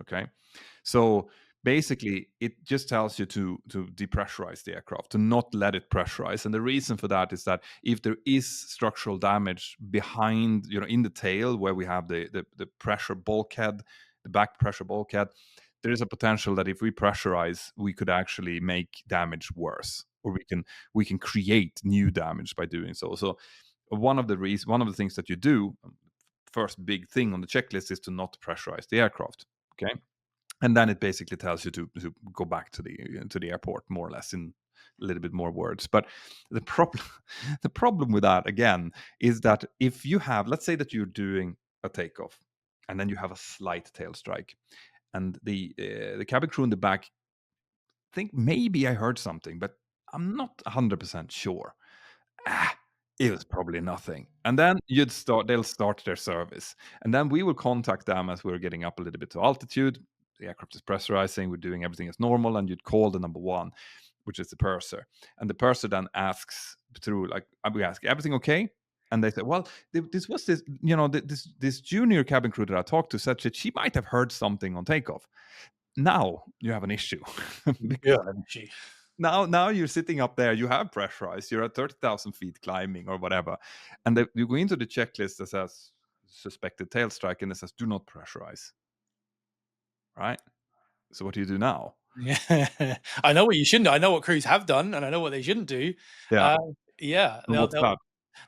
Okay, so basically it just tells you to depressurize the aircraft, to not let it pressurize. And the reason for that is that if there is structural damage behind, in the tail where we have the pressure bulkhead, the back pressure bulkhead, there is a potential that if we pressurize, we could actually make damage worse, or we can create new damage by doing so. So one of the things that you do, first big thing on the checklist, is to not pressurize the aircraft. Okay, and then it basically tells you to go back to the airport, more or less, in a little bit more words. But the problem the problem with that, again, is that if you have, let's say that you're doing a takeoff and then you have a slight tail strike, and the cabin crew in the back think maybe I heard something, but I'm not 100% sure. Ah, it was probably nothing. And then they'll start their service. And then we will contact them as we're getting up a little bit to altitude. The aircraft is pressurizing, we're doing everything as normal, and you'd call the number one, which is the purser. And the purser then asks through, like, we ask, everything okay? And they say, well, this junior cabin crew that I talked to said that she might have heard something on takeoff. Now you have an issue. Yeah, because gee. now you're sitting up there, you have pressurized, you're at 30,000 feet climbing or whatever, and you go into the checklist that says suspected tail strike, and it says do not pressurize, right? So what do you do now? Yeah. I know what you shouldn't do. I know what crews have done, and I know what they shouldn't do. Yeah. Uh, yeah, And what's that?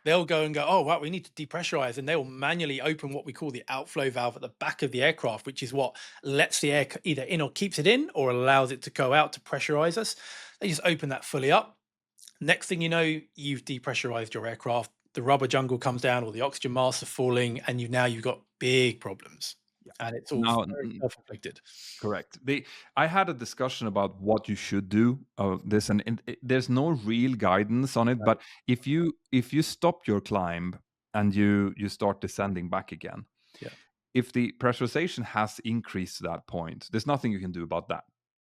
they'll go and go, "Oh, wow, we need to depressurize," and they'll manually open what we call the outflow valve at the back of the aircraft, which is what lets the air either in or keeps it in, or allows it to go out to pressurize us. They just open that fully up. Next thing you know, you've depressurized your aircraft. The rubber jungle comes down, or the oxygen masks are falling, and you've got big problems, Yeah. and it's all Now, very self-inflicted. correct. I had a discussion about what you should do of this, and there's no real guidance on it. Right. But if you stop your climb and you start descending back again, Yeah. if the pressurization has increased to that point, there's nothing you can do about that.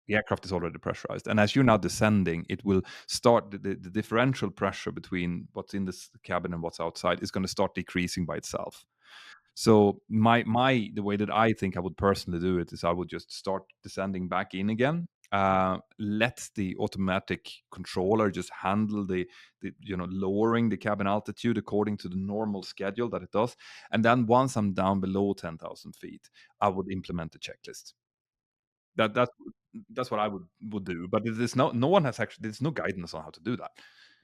The aircraft is already pressurized, and as you're now descending, it will start the differential pressure between what's in this cabin and what's outside is going to start decreasing by itself. So my the way that I think I would personally do it is I would just start descending back in again. Let the automatic controller just handle the lowering the cabin altitude according to the normal schedule that it does. And then once I'm down below 10,000 feet, I would implement the checklist. That's what I would do. But there's no one has actually there's no guidance on how to do that.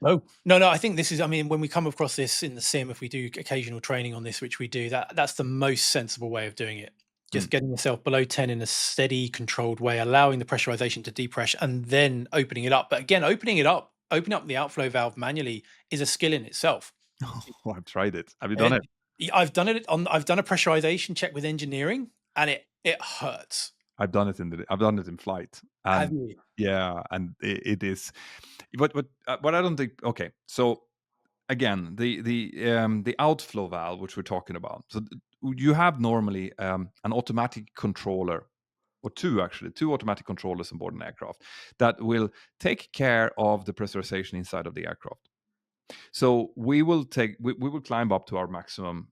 No, no, no. I think this is. I mean, when we come across this in the sim, if we do occasional training on this, which we do, that's the most sensible way of doing it. Mm. Just getting yourself below 10 in a steady, controlled way, allowing the pressurization to depress, and then opening it up. But again, opening up the outflow valve manually is a skill in itself. Oh, I've tried it. Have you done And it? I've done it on. I've done a pressurization check with engineering, and it hurts. I've done it in flight, Have and you? yeah, and it is. But I don't think. Okay, so again, the outflow valve which we're talking about. So you have normally an automatic controller, or two automatic controllers on board an aircraft that will take care of the pressurization inside of the aircraft. So we will climb up to our maximum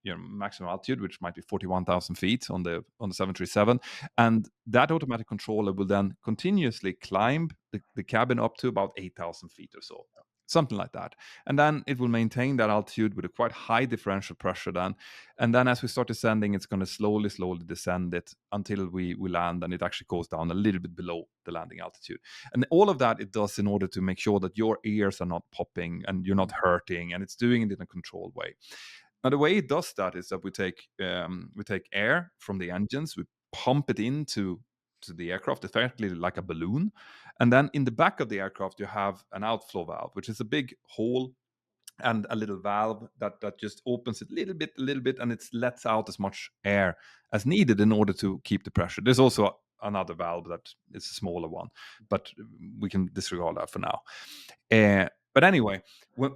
maximum altitude, which might be 41,000 feet on the 737, and that automatic controller will then continuously climb the cabin up to about 8,000 feet or so. Something like that. And then it will maintain that altitude with a quite high differential pressure then. And then as we start descending, it's going to slowly descend it until we land, and it actually goes down a little bit below the landing altitude. And all of that it does in order to make sure that your ears are not popping and you're not hurting, and it's doing it in a controlled way. Now the way it does that is that we take air from the engines, we pump it into to the aircraft, effectively like a balloon, and then in the back of the aircraft you have an outflow valve, which is a big hole and a little valve that just opens it a little bit, and it lets out as much air as needed in order to keep the pressure. There's also another valve that is a smaller one, but we can disregard that for now. But anyway,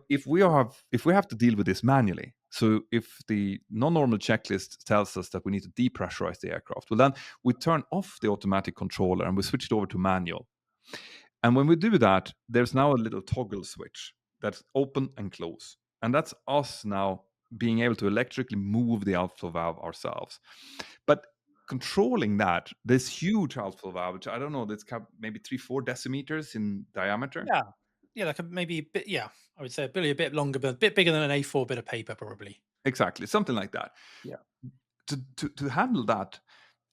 if we have to deal with this manually, so if the non-normal checklist tells us that we need to depressurize the aircraft, well then we turn off the automatic controller and we switch it over to manual. And when we do that, there's now a little toggle switch that's open and close. And that's us now being able to electrically move the outflow valve ourselves. But controlling that, this huge outflow valve, which I don't know, that's maybe 3-4 decimeters in diameter. Yeah, yeah. Like maybe a bit. Yeah, I would say a bit longer, but a bit bigger than an A4 bit of paper, probably. Exactly, something like that. Yeah. To handle that,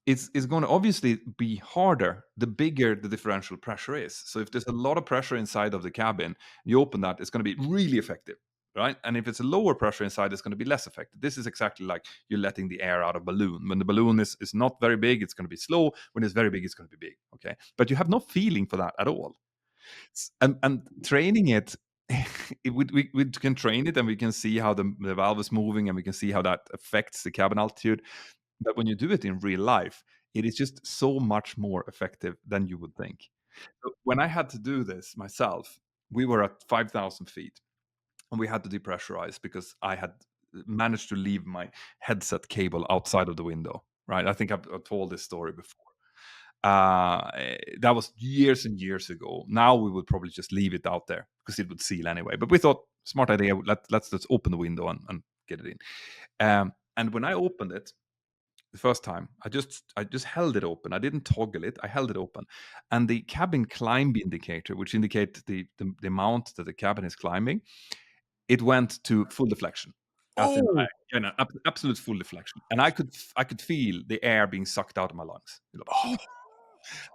it's going to obviously be harder the bigger the differential pressure is. So if there's a lot of pressure inside of the cabin, you open that, it's going to be really effective, right? And if it's a lower pressure inside, it's going to be less effective. This is exactly like you're letting the air out of a balloon. When the balloon is not very big, it's going to be slow. When it's very big, it's going to be big. Okay, but you have no feeling for that at all. And training it. We can train it and we can see how the valve is moving and we can see how that affects the cabin altitude, but when you do it in real life, it is just so much more effective than you would think. So when I had to do this myself, we were at 5,000 feet and we had to depressurize because I had managed to leave my headset cable outside of the window. Right? I think I've told this story before. That was years and years ago. Now we would probably just leave it out there because it would seal anyway. But we thought, smart idea. Let's open the window and get it in. And when I opened it, the first time. I just held it open. I didn't toggle it. I held it open, and the cabin climb indicator, which indicates the amount that the cabin is climbing, it went to full deflection, as in, Oh, absolute full deflection, and I could feel the air being sucked out of my lungs. oh,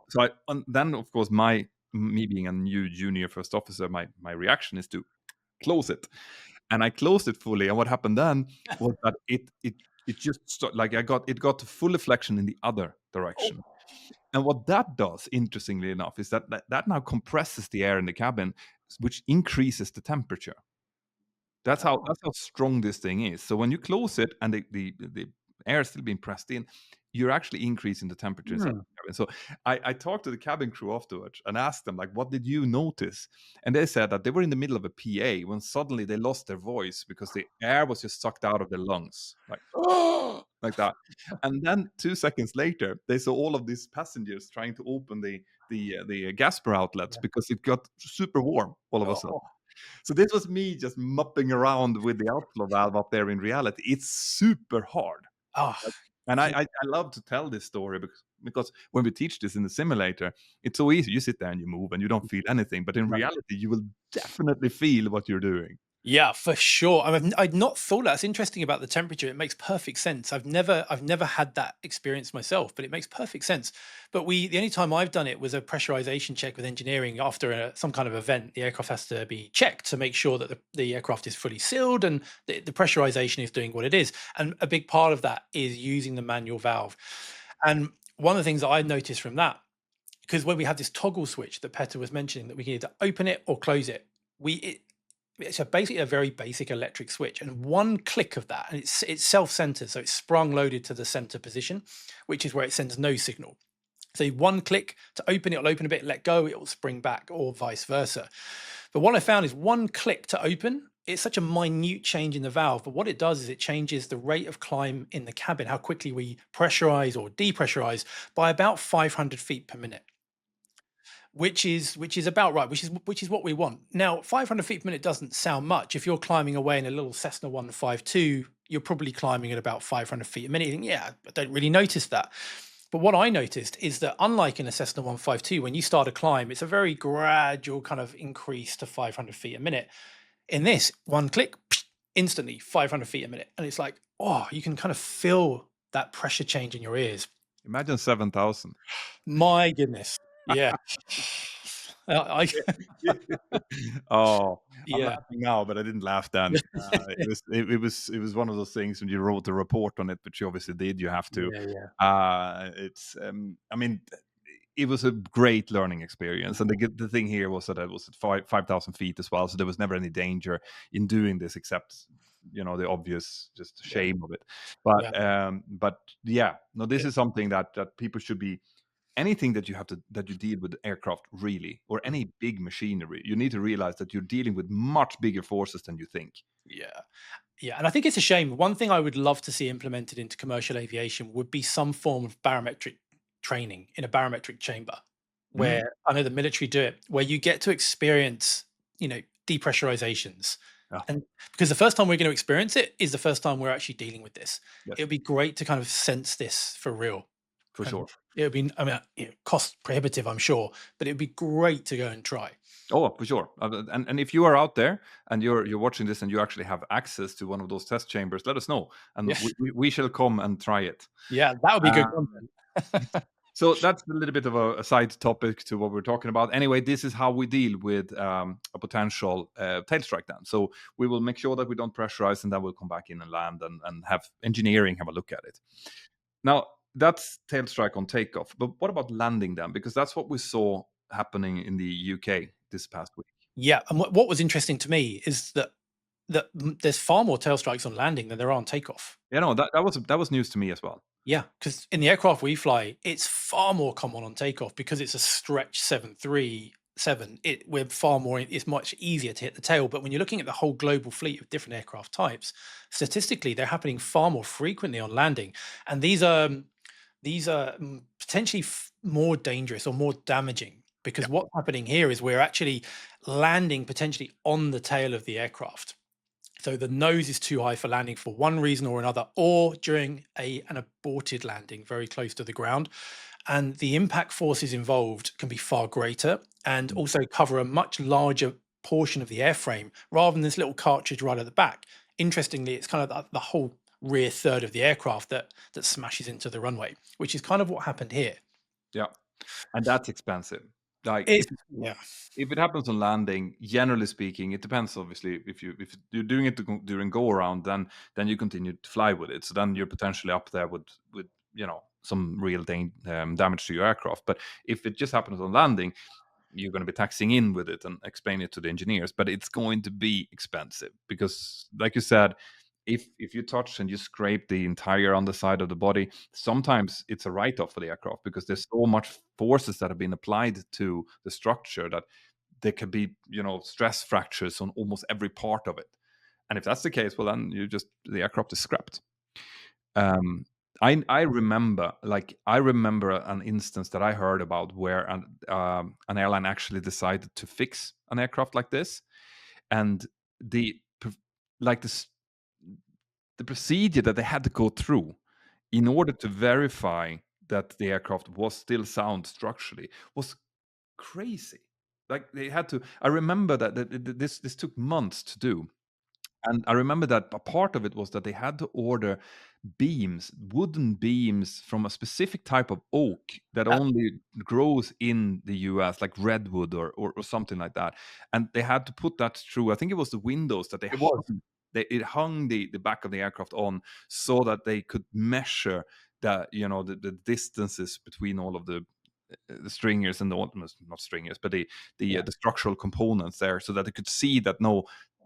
So then, of course, me being a new junior first officer, my reaction is to close it, and I closed it fully. And what happened then was that it just like it got to full deflection in the other oh, direction. And what that does, interestingly enough, is that now compresses the air in the cabin, which increases the temperature. That's how strong this thing is. So when you close it and the air is still being pressed in, you're actually increasing the temperature inside hmm. the cabin. So I talked to the cabin crew afterwards and asked them, like, what did you notice? And they said that they were in the middle of a PA when suddenly they lost their voice because the air was just sucked out of their lungs, like that. And then 2 seconds later, they saw all of these passengers trying to open the Gasper outlets Yeah. because it got super warm all of a sudden. Oh, So this was me just mopping around with the outflow valve up there. In reality, it's super hard. oh, Like, and I love to tell this story because when we teach this in the simulator, it's so easy. You sit there and you move and you don't feel anything. But in yeah. reality, you will definitely feel what you're doing. Yeah, for sure. I'd not thought that's interesting about the temperature. It makes perfect sense. I've never had that experience myself, but it makes perfect sense. But the only time I've done it was a pressurization check with engineering after some kind of event. The aircraft has to be checked to make sure that the aircraft is fully sealed and the pressurization is doing what it is. And a big part of that is using the manual valve. And one of the things that I noticed from that, because when we have this toggle switch that Petter was mentioning, that we can either open it or close it, it's basically a very basic electric switch, and one click of that, and it's self-centered, so it's sprung loaded to the center position, which is where it sends no signal. So one click to open, it'll open a bit, let go, it will spring back, or vice versa. But what I found is one click to open, it's such a minute change in the valve, but what it does is it changes the rate of climb in the cabin, how quickly we pressurize or depressurize, by about 500 feet per minute, which is about right, which is what we want. Now, 500 feet per minute doesn't sound much. If you're climbing away in a little Cessna 152, you're probably climbing at about 500 feet a minute. You think, yeah, I don't really notice that. But what I noticed is that unlike in a Cessna 152, when you start a climb, it's a very gradual kind of increase to 500 feet a minute. In this, one click, instantly 500 feet a minute. And it's like, oh, you can kind of feel that pressure change in your ears. Imagine 7,000. My goodness. Yeah. I Oh, I'm yeah. laughing now, but I didn't laugh then. It was one of those things when you wrote a report on it, which you obviously did. You have to. Yeah, yeah. It's. I mean, it was a great learning experience, and the thing here was that it was at 5,000 feet as well, so there was never any danger in doing this, except the obvious just Yeah, shame of it. yeah, But yeah, no, this yeah, is something that people should be. Anything that you deal with aircraft, really, or mm, any big machinery, you need to realize that you're dealing with much bigger forces than you think. yeah, yeah. And I think it's a shame. One thing I would love to see implemented into commercial aviation would be some form of barometric training in a barometric chamber, Mm, where I know the military do it, where you get to experience, depressurizations. yeah, And because the first time we're going to experience it is the first time we're actually dealing with this. It yes, would be great to kind of sense this for real. for And sure. it would be, I mean, cost prohibitive, I'm sure, but it would be great to go and try. Oh, for sure. And if you are out there and you're watching this and you actually have access to one of those test chambers, let us know, and Yeah. we shall come and try it. Yeah, that would be good Um, content. so that's a little bit of a side topic to what we're talking about. Anyway, this is how we deal with a potential tail strike then. So we will make sure that we don't pressurize, and then we'll come back in and land and have engineering have a look at it. Now, that's tail strike on takeoff. But what about landing then? Because that's what we saw happening in the UK this past week. Yeah, and what was interesting to me is that there's far more tail strikes on landing than there are on takeoff. That was news to me as well. Yeah, because in the aircraft we fly, it's far more common on takeoff because it's a stretch 737. We're far more. It's much easier to hit the tail. But when you're looking at the whole global fleet of different aircraft types, statistically they're happening far more frequently on landing, and these are potentially more dangerous or more damaging because Yeah. what's happening here is we're actually landing potentially on the tail of the aircraft. So the nose is too high for landing for one reason or another, or during an aborted landing very close to the ground. And the impact forces involved can be far greater and also cover a much larger portion of the airframe rather than this little cartridge right at the back. Interestingly, it's kind of the whole rear third of the aircraft that smashes into the runway, which is kind of what happened here. Yeah, and that's expensive. Like It's yeah, if it happens on landing, generally speaking, it depends. Obviously, if you're doing it during go around, then you continue to fly with it. So then you're potentially up there with some real damage to your aircraft. But if it just happens on landing, you're going to be taxing in with it and explain it to the engineers. But it's going to be expensive because, like you said, if you touch and you scrape the entire underside of the body, sometimes it's a write-off for the aircraft because there's so much forces that have been applied to the structure that there could be stress fractures on almost every part of it. And if that's the case, well, then the aircraft is scrapped. um I remember an instance that I heard about where an airline actually decided to fix an aircraft like this, and the pr- like this the procedure that they had to go through in order to verify that the aircraft was still sound structurally was crazy. Like they had to. I remember that this took months to do, and I remember that a part of it was that they had to order beams, wooden beams from a specific type of oak that that only grows in the US, like redwood or something like that. And they had to put that through, I think it was the windows that it was. it hung the back of the aircraft on so that they could measure the distances between all of the stringers and not stringers, but Yeah, the structural components there, so that they could see that no,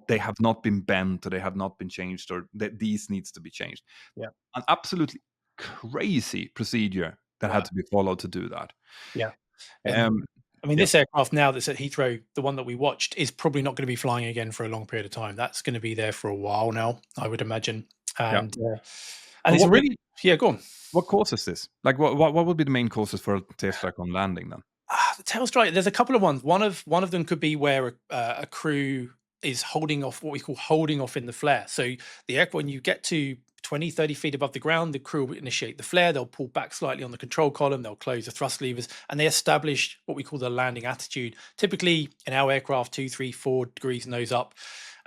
they have not been bent or they have not been changed or that these needs to be changed. yeah, An absolutely crazy procedure that had yeah, to be followed to do that. yeah. And Um, I mean, yeah, this aircraft now that's at Heathrow, the one that we watched, is probably not going to be flying again for a long period of time. That's going to be there for a while now, I would imagine. yeah. And And it's a really yeah, go on. what causes this? Like, what would be the main causes for a tail strike on landing then? The tail strike. There's a couple of ones. One of them could be where a crew is holding off, what we call holding off in the flare. So the air when you get to 20, 30 feet above the ground, the crew will initiate the flare. They'll pull back slightly on the control column. They'll close the thrust levers, and they establish what we call the landing attitude. Typically, in our aircraft, 2, 3, 4 degrees nose up,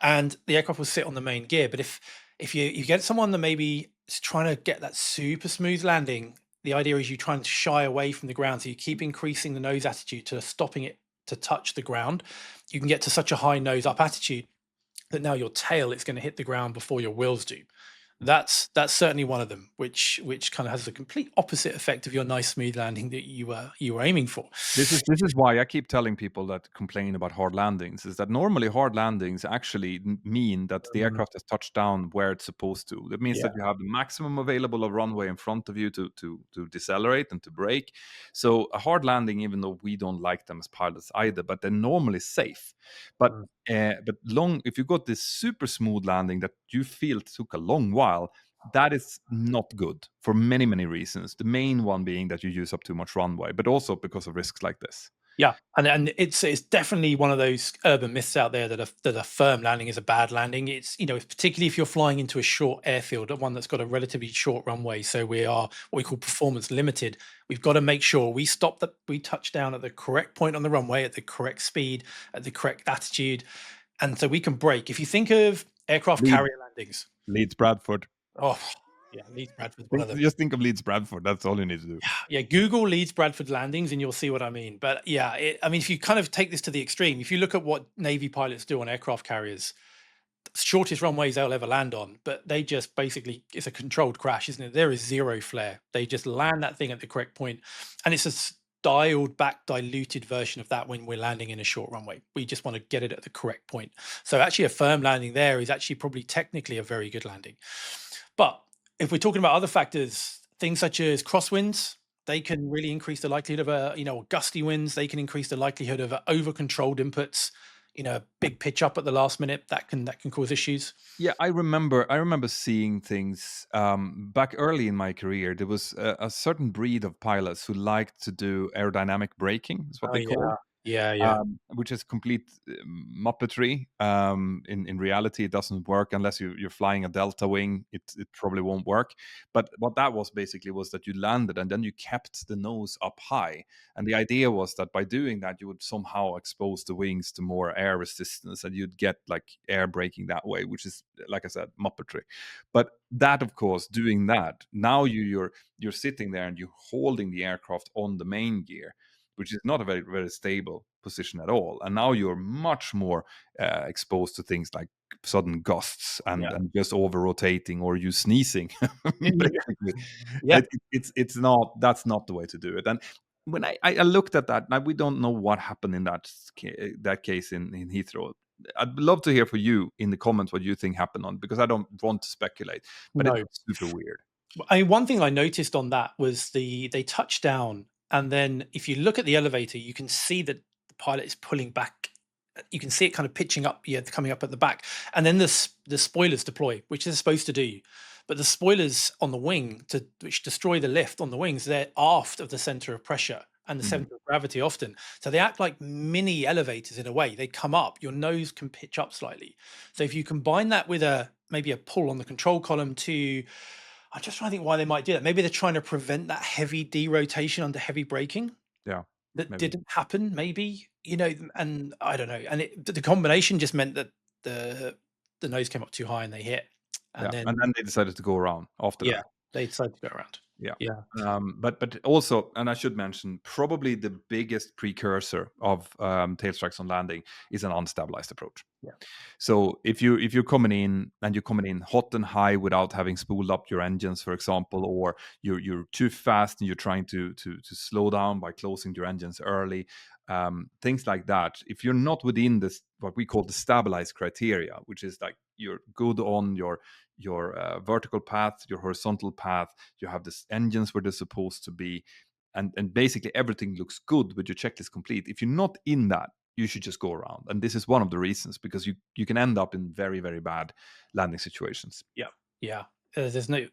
and the aircraft will sit on the main gear. But if you get someone that maybe is trying to get that super smooth landing, the idea is you try and shy away from the ground. So you keep increasing the nose attitude to stopping it to touch the ground. You can get to such a high nose up attitude that now your tail is going to hit the ground before your wheels do. That's certainly one of them, which kind of has the complete opposite effect of your nice smooth landing that you were aiming for. This is why I keep telling people that complain about hard landings is that normally hard landings actually mean that the Mm, aircraft has touched down where it's supposed to. That means yeah, that you have the maximum available of runway in front of you to decelerate and to brake. So a hard landing, even though we don't like them as pilots either, but they're normally safe. But mm, if you got this super smooth landing that you feel took a long while, that is not good for many, many reasons. The main one being that you use up too much runway, but also because of risks like this. yeah, and it's definitely one of those urban myths out there that a firm landing is a bad landing. It's particularly if you're flying into a short airfield, one that's got a relatively short runway. So we are what we call performance limited. We've got to make sure we touch down at the correct point on the runway, at the correct speed, at the correct attitude, and so we can brake. If you think of aircraft Leeds, carrier landings, Leeds Bradford. oh yeah, Leeds Bradford's one of them. Just think of Leeds Bradford. That's all you need to do. Yeah, Google Leeds Bradford landings and you'll see what I mean. But yeah, I mean, if you kind of take this to the extreme, if you look at what Navy pilots do on aircraft carriers, shortest runways they'll ever land on, but they just basically, it's a controlled crash, isn't it? There is zero flare. They just land that thing at the correct point, and it's a dialed back, diluted version of that when we're landing in a short runway. We just want to get it at the correct point. So actually, a firm landing there is actually probably technically a very good landing. But if we're talking about other factors, things such as crosswinds, they can really increase the likelihood of gusty winds. They can increase the likelihood of over controlled inputs. A big pitch up at the last minute that can cause issues. Yeah, I remember seeing things back early in my career. There was a certain breed of pilots who liked to do aerodynamic braking, is what Oh they yeah, call. Yeah, yeah. which is complete muppetry. In reality, it doesn't work unless you're flying a delta wing. It probably won't work. But what that was basically was that you landed and then you kept the nose up high. And the idea was that by doing that, you would somehow expose the wings to more air resistance, and you'd get like air braking that way, which is, like I said, muppetry. But that, of course, doing that, now you're sitting there and you're holding the aircraft on the main gear, which is not a very, very stable position at all. And now you're much more exposed to things like sudden gusts Yeah. and just over rotating or you sneezing, basically. Yeah. It's not, that's not the way to do it. And when I looked at that, now we don't know what happened in that case in Heathrow. I'd love to hear from you in the comments what you think happened on, because I don't want to speculate, but it's No. super weird. I mean, one thing I noticed on that was they touch down, and then if you look at the elevator, you can see that the pilot is pulling back. You can see it kind of pitching up, yeah, coming up at the back, and then the spoilers deploy, which they're supposed to do. But the spoilers on the wing, which destroy the lift on the wings, they're aft of the center of pressure and the Mm, center of gravity often. So they act like mini elevators in a way. They come up, your nose can pitch up slightly. So if you combine that with maybe a pull on the control column to, I'm just trying to think why they might do that. Maybe they're trying to prevent that heavy derotation under heavy braking yeah, that maybe. didn't happen, maybe, and I don't know. And the combination just meant that the the nose came up too high and they hit. And Yeah, and then, then they decided to go around after yeah, that. they decided to go around. Yeah. Yeah. But also, and I should mention, probably the biggest precursor of tail strikes on landing is an unstabilized approach. Yeah. So if you're coming in and you're coming in hot and high without having spooled up your engines, for example, or you're too fast and you're trying to slow down by closing your engines early, things like that. If you're not within this what we call the stabilized criteria, which is like you're good on your vertical path, your horizontal path, you have this engines where they're supposed to be, and basically everything looks good with your checklist complete. If you're not in that, you should just go around. And this is one of the reasons, because you can end up in very, very bad landing situations. Yeah. Yeah. There's no.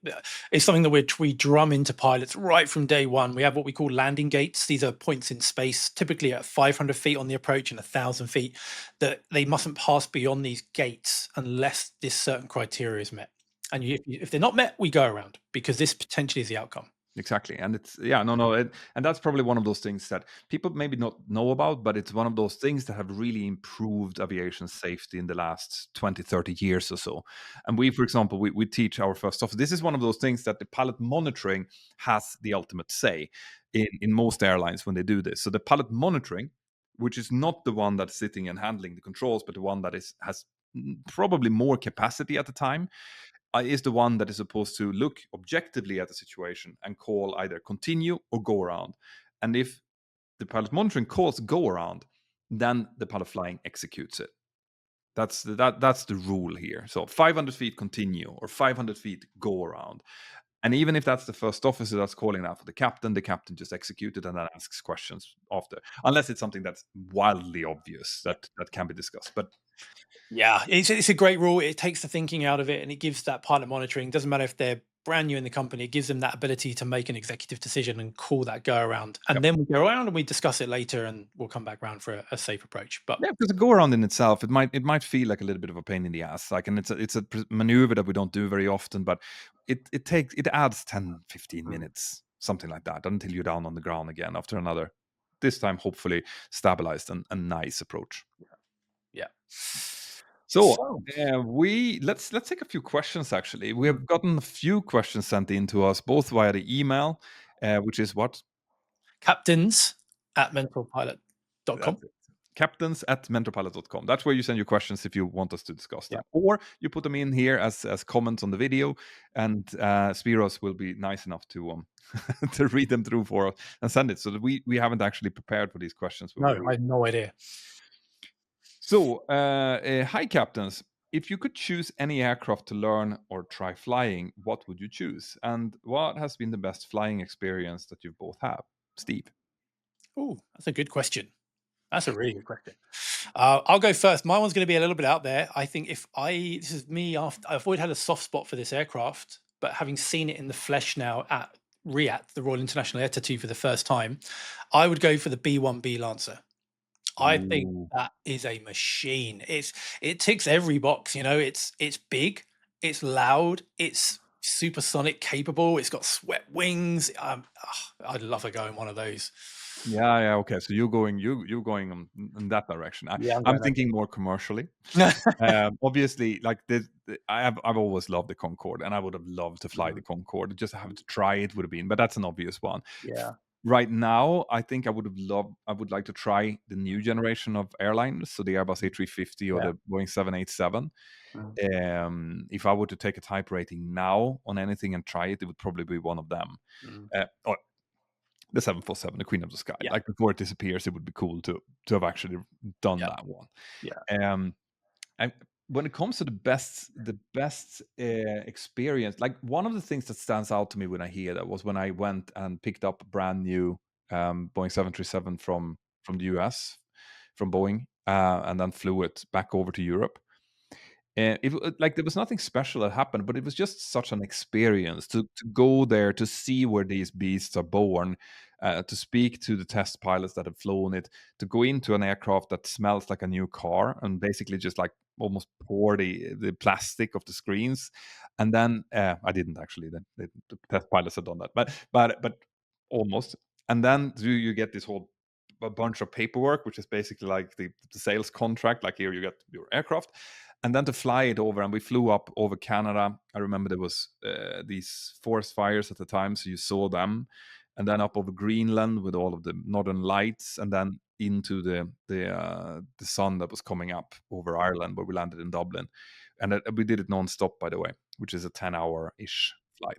It's something that we drum into pilots right from day one. We have what we call landing gates. These are points in space, typically at 500 feet on the approach and 1,000 feet. That they mustn't pass beyond these gates unless this certain criteria is met. And if they're not met, we go around because this potentially is the outcome. Exactly. And it's, yeah, no, and that's probably one of those things that people maybe not know about, but it's one of those things that have really improved aviation safety in the last 20, 30 years or so. And we, for example, we teach our first officer. This is one of those things that the pilot monitoring has the ultimate say in most airlines when they do this. So the pilot monitoring, which is not the one that's sitting and handling the controls, but the one that has probably more capacity at the time, is the one that is supposed to look objectively at the situation and call either continue or go around. And if the pilot monitoring calls go around, then the pilot flying executes it. That's the rule here. So 500 feet continue or 500 feet go around. And even if that's the first officer that's calling out for the captain just executes it and then asks questions after, unless it's something that's wildly obvious that can be discussed. But Yeah, it's a great rule. It takes the thinking out of it, and it gives that pilot monitoring. Doesn't matter if they're brand new in the company. It gives them that ability to make an executive decision and call that go around. yeah. And then we go around and we discuss it later, and we'll come back around for a safe approach. But Yeah, because the go around in itself, it might feel like a little bit of a pain in the ass. Like, and it's a maneuver that we don't do very often, but it adds 10, 15 Mm. minutes, something like that, until you're down on the ground again after another, this time hopefully stabilized and nice approach. Yeah. So So, we let's take a few questions. Actually, we have mm, gotten a few questions sent in to us both via the email, which is what. captains at mentalpilot.com. That's it. Captains at mentorpilot.com. That's where you send your questions if you want us to discuss Yeah. them. Or you put them in here as comments on the video, and Spiros will be nice enough to to read them through for us and send it, so that we haven't actually prepared for these questions when No, we I read. have no idea. So, hi, captains. If you could choose any aircraft to learn or try flying, what would you choose? And what has been the best flying experience that you both have? Steve. Oh, that's a good question. That's a really good question. I'll go first. My one's going to be a little bit out there. I think this is me after I've always had a soft spot for this aircraft, but having seen it in the flesh now at RIAT, the Royal International Air Tattoo, for the first time, I would go for the B-1B Lancer. I think Ooh. that is a machine. It ticks every box, you know, it's big, it's loud, it's supersonic capable, it's got swept wings. I'd love to go in one of those. Yeah, yeah, okay. So you're going in that direction. Yeah, I'm I'm going that thinking more commercially. way. Obviously, like I've always loved the Concorde, and I would have loved to fly the Mhm, Concorde. Just have to try it would have been, but that's an obvious one. yeah, Right now, I think I would like to try the new generation of airlines, so the Airbus mm, A350 or yeah, the Boeing 787. mm, If I were to take a type rating now on anything and try it, it would probably be one of them. mm, Or the 747, the Queen of the Sky. yeah, Like before it disappears, it would be cool to have actually done yeah, that one. yeah, Um, and when it comes to the best experience, like one of the things that stands out to me when I hear that was when I went and picked up a brand new Boeing 737 from the US, from Boeing, and then flew it back over to Europe. And like there was nothing special that happened, but it was just such an experience to go there to see where these beasts are born, to speak to the test pilots that have flown it, to go into an aircraft that smells like a new car and basically just like almost pour the plastic of the screens, and then I didn't actually. The test pilots had done that, but almost. And then you get this whole a bunch of paperwork, which is basically like the sales contract. Like here, you get your aircraft, and then to fly it over, and we flew up over Canada. I remember there was these forest fires at the time, so you saw them, and then up over Greenland with all of the northern lights, and then into the sun that was coming up over Ireland, where we landed in Dublin, and we did it non-stop, by the way, which is a 10-hour ish flight.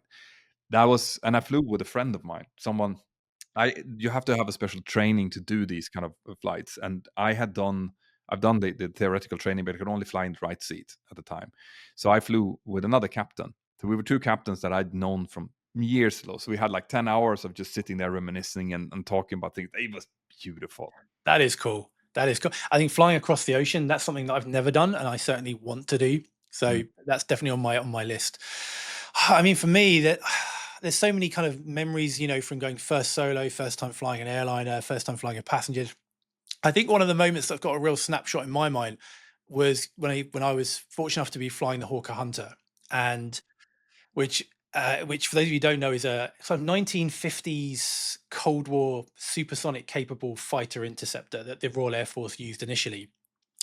That was, and I flew with a friend of mine, someone. You have to have a special training to do these kind of flights, and I've done the theoretical training, but I could only fly in the right seat at the time. So I flew with another captain. So we were two captains that I'd known from years ago. So we had like 10 hours of just sitting there reminiscing and talking about things. It was beautiful. that is cool. That is cool. I think flying across the ocean, that's something that I've never done, and I certainly want to do. So Mm, that's definitely on my list. I mean, for me, that there's so many kind of memories, you know, from going first solo, first time flying an airliner, first time flying a passenger. I think one of the moments that got a real snapshot in my mind was when I was fortunate enough to be flying the Hawker Hunter, and which for those of you who don't know is a sort of 1950s Cold War supersonic capable fighter interceptor that the Royal Air Force used initially.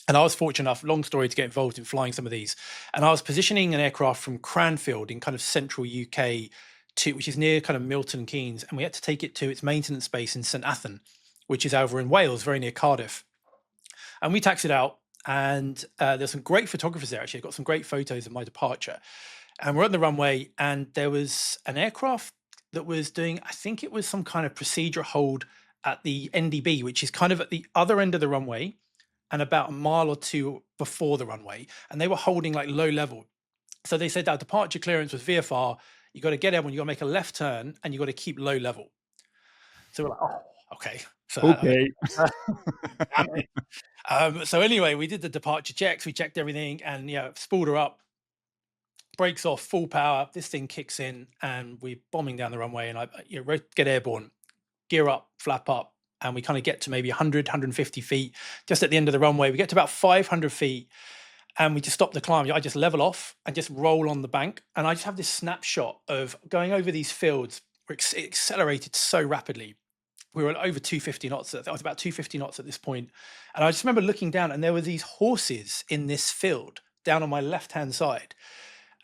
And I was fortunate enough, long story, to get involved in flying some of these. And I was positioning an aircraft from Cranfield in kind of central UK to, which is near kind of Milton Keynes, and we had to take it to its maintenance base in St Athan, which is over in Wales, very near Cardiff. And we taxied out, and there's some great photographers there. Actually, I got some great photos of my departure. And we're on the runway, and there was an aircraft that was doing, I think it was some kind of procedure hold at the NDB, which is kind of at the other end of the runway and about a mile or two before the runway. And they were holding like low level. So they said that departure clearance was VFR. You got to get everyone, you got to make a left turn, and you got to keep low level. So we're like, oh, okay. So okay. damn it. So anyway, we did the departure checks. We checked everything, and yeah, spooled her up, brakes off, full power. This thing kicks in, and we're bombing down the runway. And get airborne, gear up, flap up, and we kind of get to maybe 100, 150 feet. Just at the end of the runway, we get to about 500 feet, and we just stop the climb. I just level off and just roll on the bank, and I just have this snapshot of going over these fields where it accelerated so rapidly. We were at over 250 knots. I was about 250 knots at this point. And I just remember looking down, and there were these horses in this field down on my left hand side,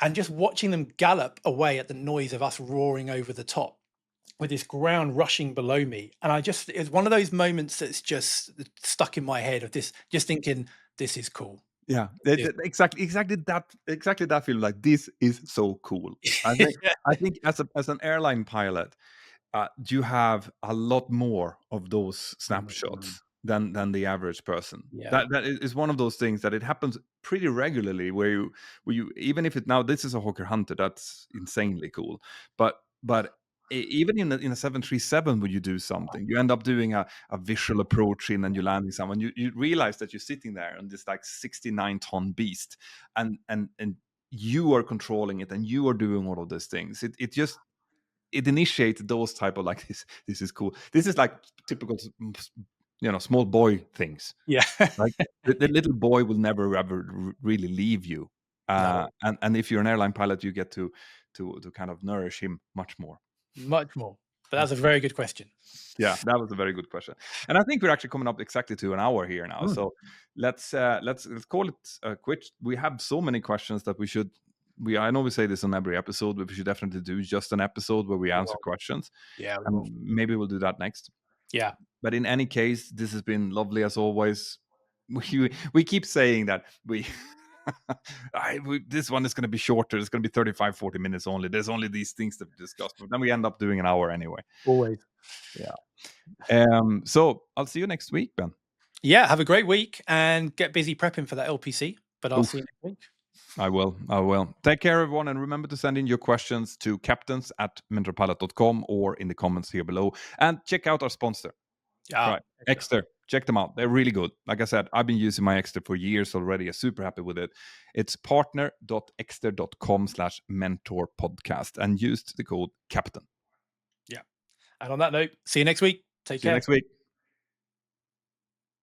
and just watching them gallop away at the noise of us roaring over the top with this ground rushing below me. And it's one of those moments that's just stuck in my head of this, just thinking, this is cool. Yeah, This exactly that feeling. Like this is so cool. I think yeah. I think as an airline pilot, you have a lot more of those Mhm. snapshots than the average person. Yeah. That is one of those things that it happens pretty regularly, where you even if it now this is a Hawker Hunter, that's insanely cool, but even in a 737, when you do something, you end up doing a visual approach in, and you landing someone, you realize that you're sitting there on this like 69-ton beast, and you are controlling it, and you are doing all of these things. It initiates those type of like this is cool. This is like typical small boy things. Yeah. Like the little boy will never ever really leave you. No, And if you're an airline pilot, you get to kind of nourish him much more. much more. But that's a very good question. Yeah, that was a very good question, and I think we're actually coming up exactly to an hour here now. Mm. So let's call it a quit. We have so many questions that we should. I know we say this on every episode, but we should definitely do just an episode where we We answer will. questions, Yeah, we will. and maybe we'll do that next. Yeah. But in any case, this has been lovely as always. We keep saying that this one is going to be shorter. It's going to be 35, 40 minutes only. There's only these things to discuss, but then we end up doing an hour anyway. Always. Yeah. So I'll see you next week, Ben. Yeah, have a great week and get busy prepping for that LPC. But I'll Oof. see you next week. I will. Take care, everyone, and remember to send in your questions to captains@mentorpilot.com or in the comments here below. And check out our sponsor. Yeah. Right. Exter. Check them out. They're really good. Like I said, I've been using my Exter for years already. I'm super happy with it. It's partner.exter.com/mentorpodcast and used the code CAPTAIN. Yeah. And on that note, see you next week. Take See you care. next week.